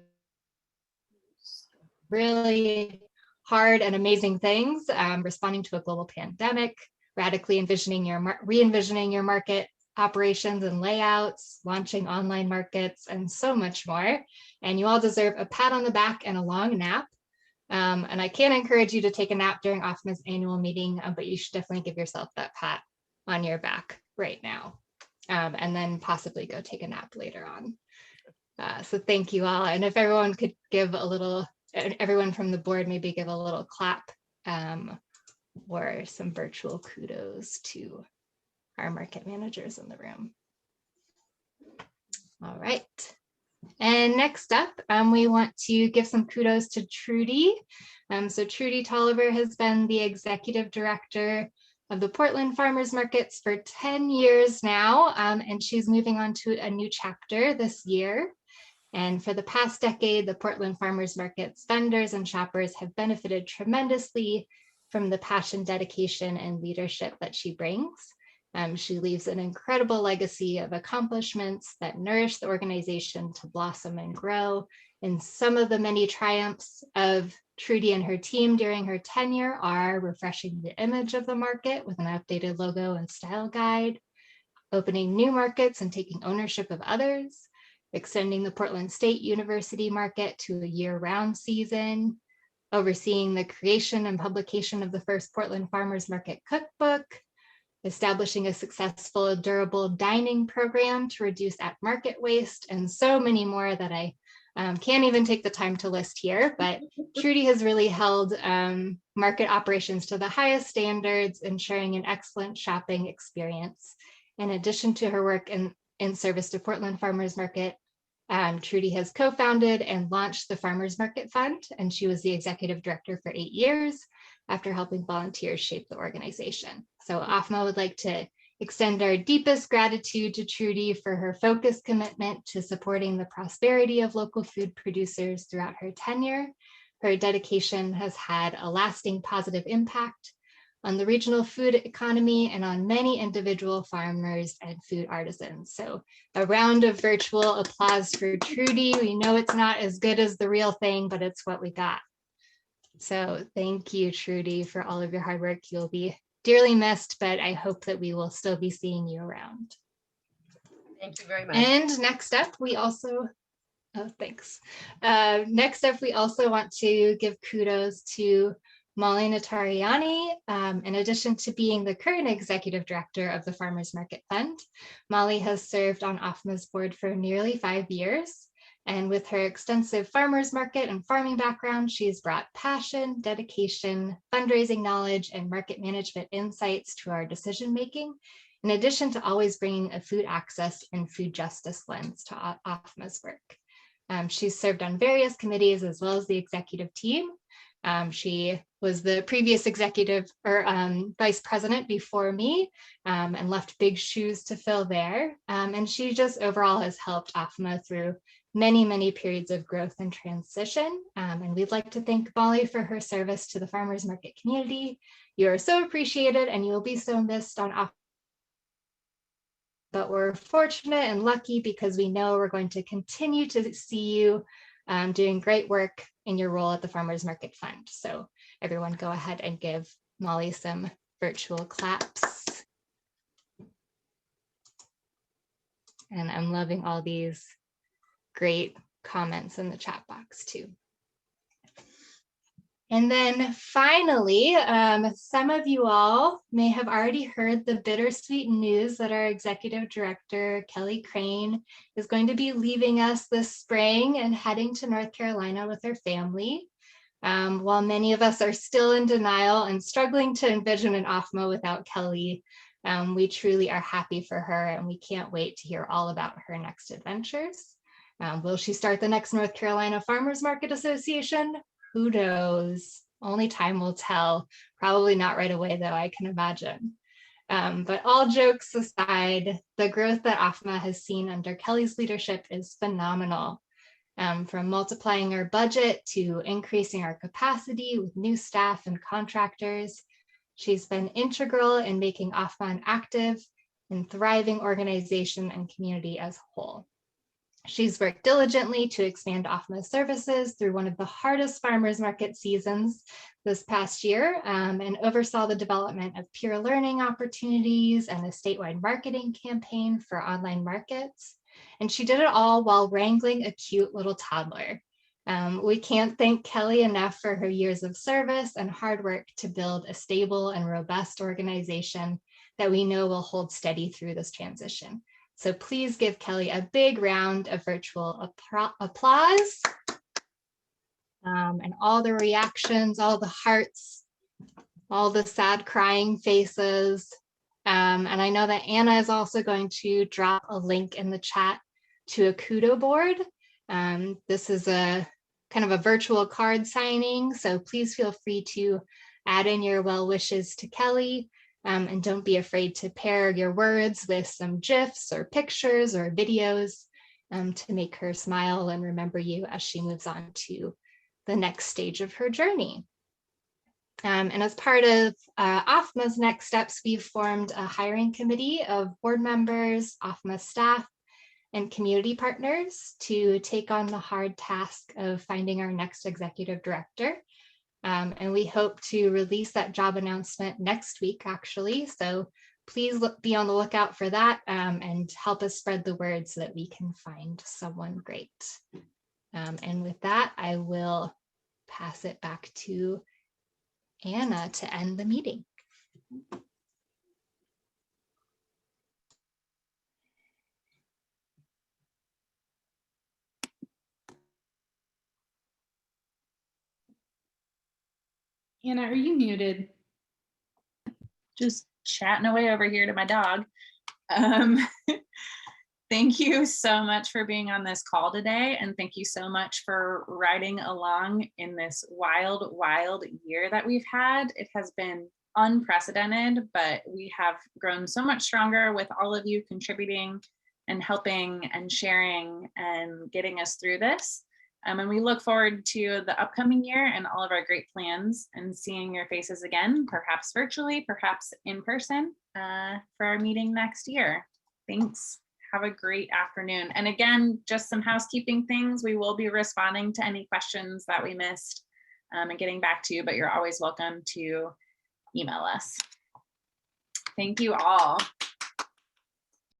Really hard and amazing things, responding to a global pandemic, radically re-envisioning your market operations and layouts, launching online markets, and so much more. And you all deserve a pat on the back and a long nap. And I can't encourage you to take a nap during OFMA's annual meeting, but you should definitely give yourself that pat on your back right now, and then possibly go take a nap later on. So thank you all. And if everyone could give a little, everyone from the board maybe give a little clap or some virtual kudos to our market managers in the room. All right. And next up, we want to give some kudos to Trudy. So Trudy Tolliver has been the executive director of the Portland Farmers Markets for 10 years now, and she's moving on to a new chapter this year. And for the past decade, the Portland Farmers Markets vendors and shoppers have benefited tremendously from the passion, dedication, and leadership that she brings. She leaves an incredible legacy of accomplishments that nourish the organization to blossom and grow. And some of the many triumphs of Trudy and her team during her tenure are refreshing the image of the market with an updated logo and style guide, opening new markets and taking ownership of others, extending the Portland State University market to a year-round season, overseeing the creation and publication of the first Portland Farmers Market Cookbook, establishing a successful durable dining program to reduce at-market waste, and so many more that I can't even take the time to list here. But Trudy has really held market operations to the highest standards, ensuring an excellent shopping experience. In addition to her work in service to Portland Farmers Market, Trudy has co-founded and launched the Farmers Market Fund, and she was the executive director for 8 years after helping volunteers shape the organization. So OFMA would like to extend our deepest gratitude to Trudy for her focused commitment to supporting the prosperity of local food producers throughout her tenure. Her dedication has had a lasting positive impact on the regional food economy and on many individual farmers and food artisans. So a round of virtual applause for Trudy. We know it's not as good as the real thing, but it's what we got. So thank you, Trudy, for all of your hard work. You'll be dearly missed, but I hope that we will still be seeing you around. Thank you very much. And next up, we also, thanks. Next up, we also want to give kudos to Molly Natariani. In addition to being the current executive director of the Farmers Market Fund, Molly has served on OFMA's board for nearly 5 years. And with her extensive farmers market and farming background, she's brought passion, dedication, fundraising knowledge, and market management insights to our decision-making, in addition to always bringing a food access and food justice lens to OFMA's work. She's served on various committees as well as the executive team. She was the previous executive or vice president before me and left big shoes to fill there. And she just overall has helped OFMA through many, many periods of growth and transition. And we'd like to thank Molly for her service to the farmers market community. You are so appreciated and you will be so missed on OFMA. But we're fortunate and lucky because we know we're going to continue to see you doing great work in your role at the Farmers Market Fund. So everyone go ahead and give Molly some virtual claps. And I'm loving all these great comments in the chat box too. And then finally, some of you all may have already heard the bittersweet news that our executive director, Kelly Crane, is going to be leaving us this spring and heading to North Carolina with her family. While many of us are still in denial and struggling to envision an OFMA without Kelly, we truly are happy for her and we can't wait to hear all about her next adventures. Will she start the next North Carolina Farmers Market Association? Who knows? Only time will tell. Probably not right away, though, I can imagine. But all jokes aside, the growth that OFMA has seen under Kelly's leadership is phenomenal. From multiplying our budget to increasing our capacity with new staff and contractors. She's been integral in making OFMA an active and thriving organization and community as a whole. She's worked diligently to expand OFMA's services through one of the hardest farmers market seasons this past year, and oversaw the development of peer learning opportunities and a statewide marketing campaign for online markets. And she did it all while wrangling a cute little toddler. We can't thank Kelly enough for her years of service and hard work to build a stable and robust organization that we know will hold steady through this transition. So please give Kelly a big round of virtual applause. And all the reactions, all the hearts, all the sad crying faces. And I know that Anna is also going to drop a link in the chat to a kudo board. This is a kind of a virtual card signing, so please feel free to add in your well wishes to Kelly. And don't be afraid to pair your words with some GIFs or pictures or videos to make her smile and remember you as she moves on to the next stage of her journey. And as part of OFMA's next steps, we've formed a hiring committee of board members, OFMA staff, and community partners to take on the hard task of finding our next executive director. And we hope to release that job announcement next week, actually. So please be on the lookout for that and help us spread the word so that we can find someone great. And with that, I will pass it back to Anna to end the meeting. Anna, are you muted? Just chatting away over here to my dog. Thank you so much for being on this call today. And thank you so much for riding along in this wild, wild year that we've had. It has been unprecedented, but we have grown so much stronger with all of you contributing and helping and sharing and getting us through this. And we look forward to the upcoming year and all of our great plans and seeing your faces again, perhaps virtually, perhaps in person for our meeting next year. Thanks. Have a great afternoon. And again, just some housekeeping things. We will be responding to any questions that we missed and getting back to you, but you're always welcome to email us. Thank you all.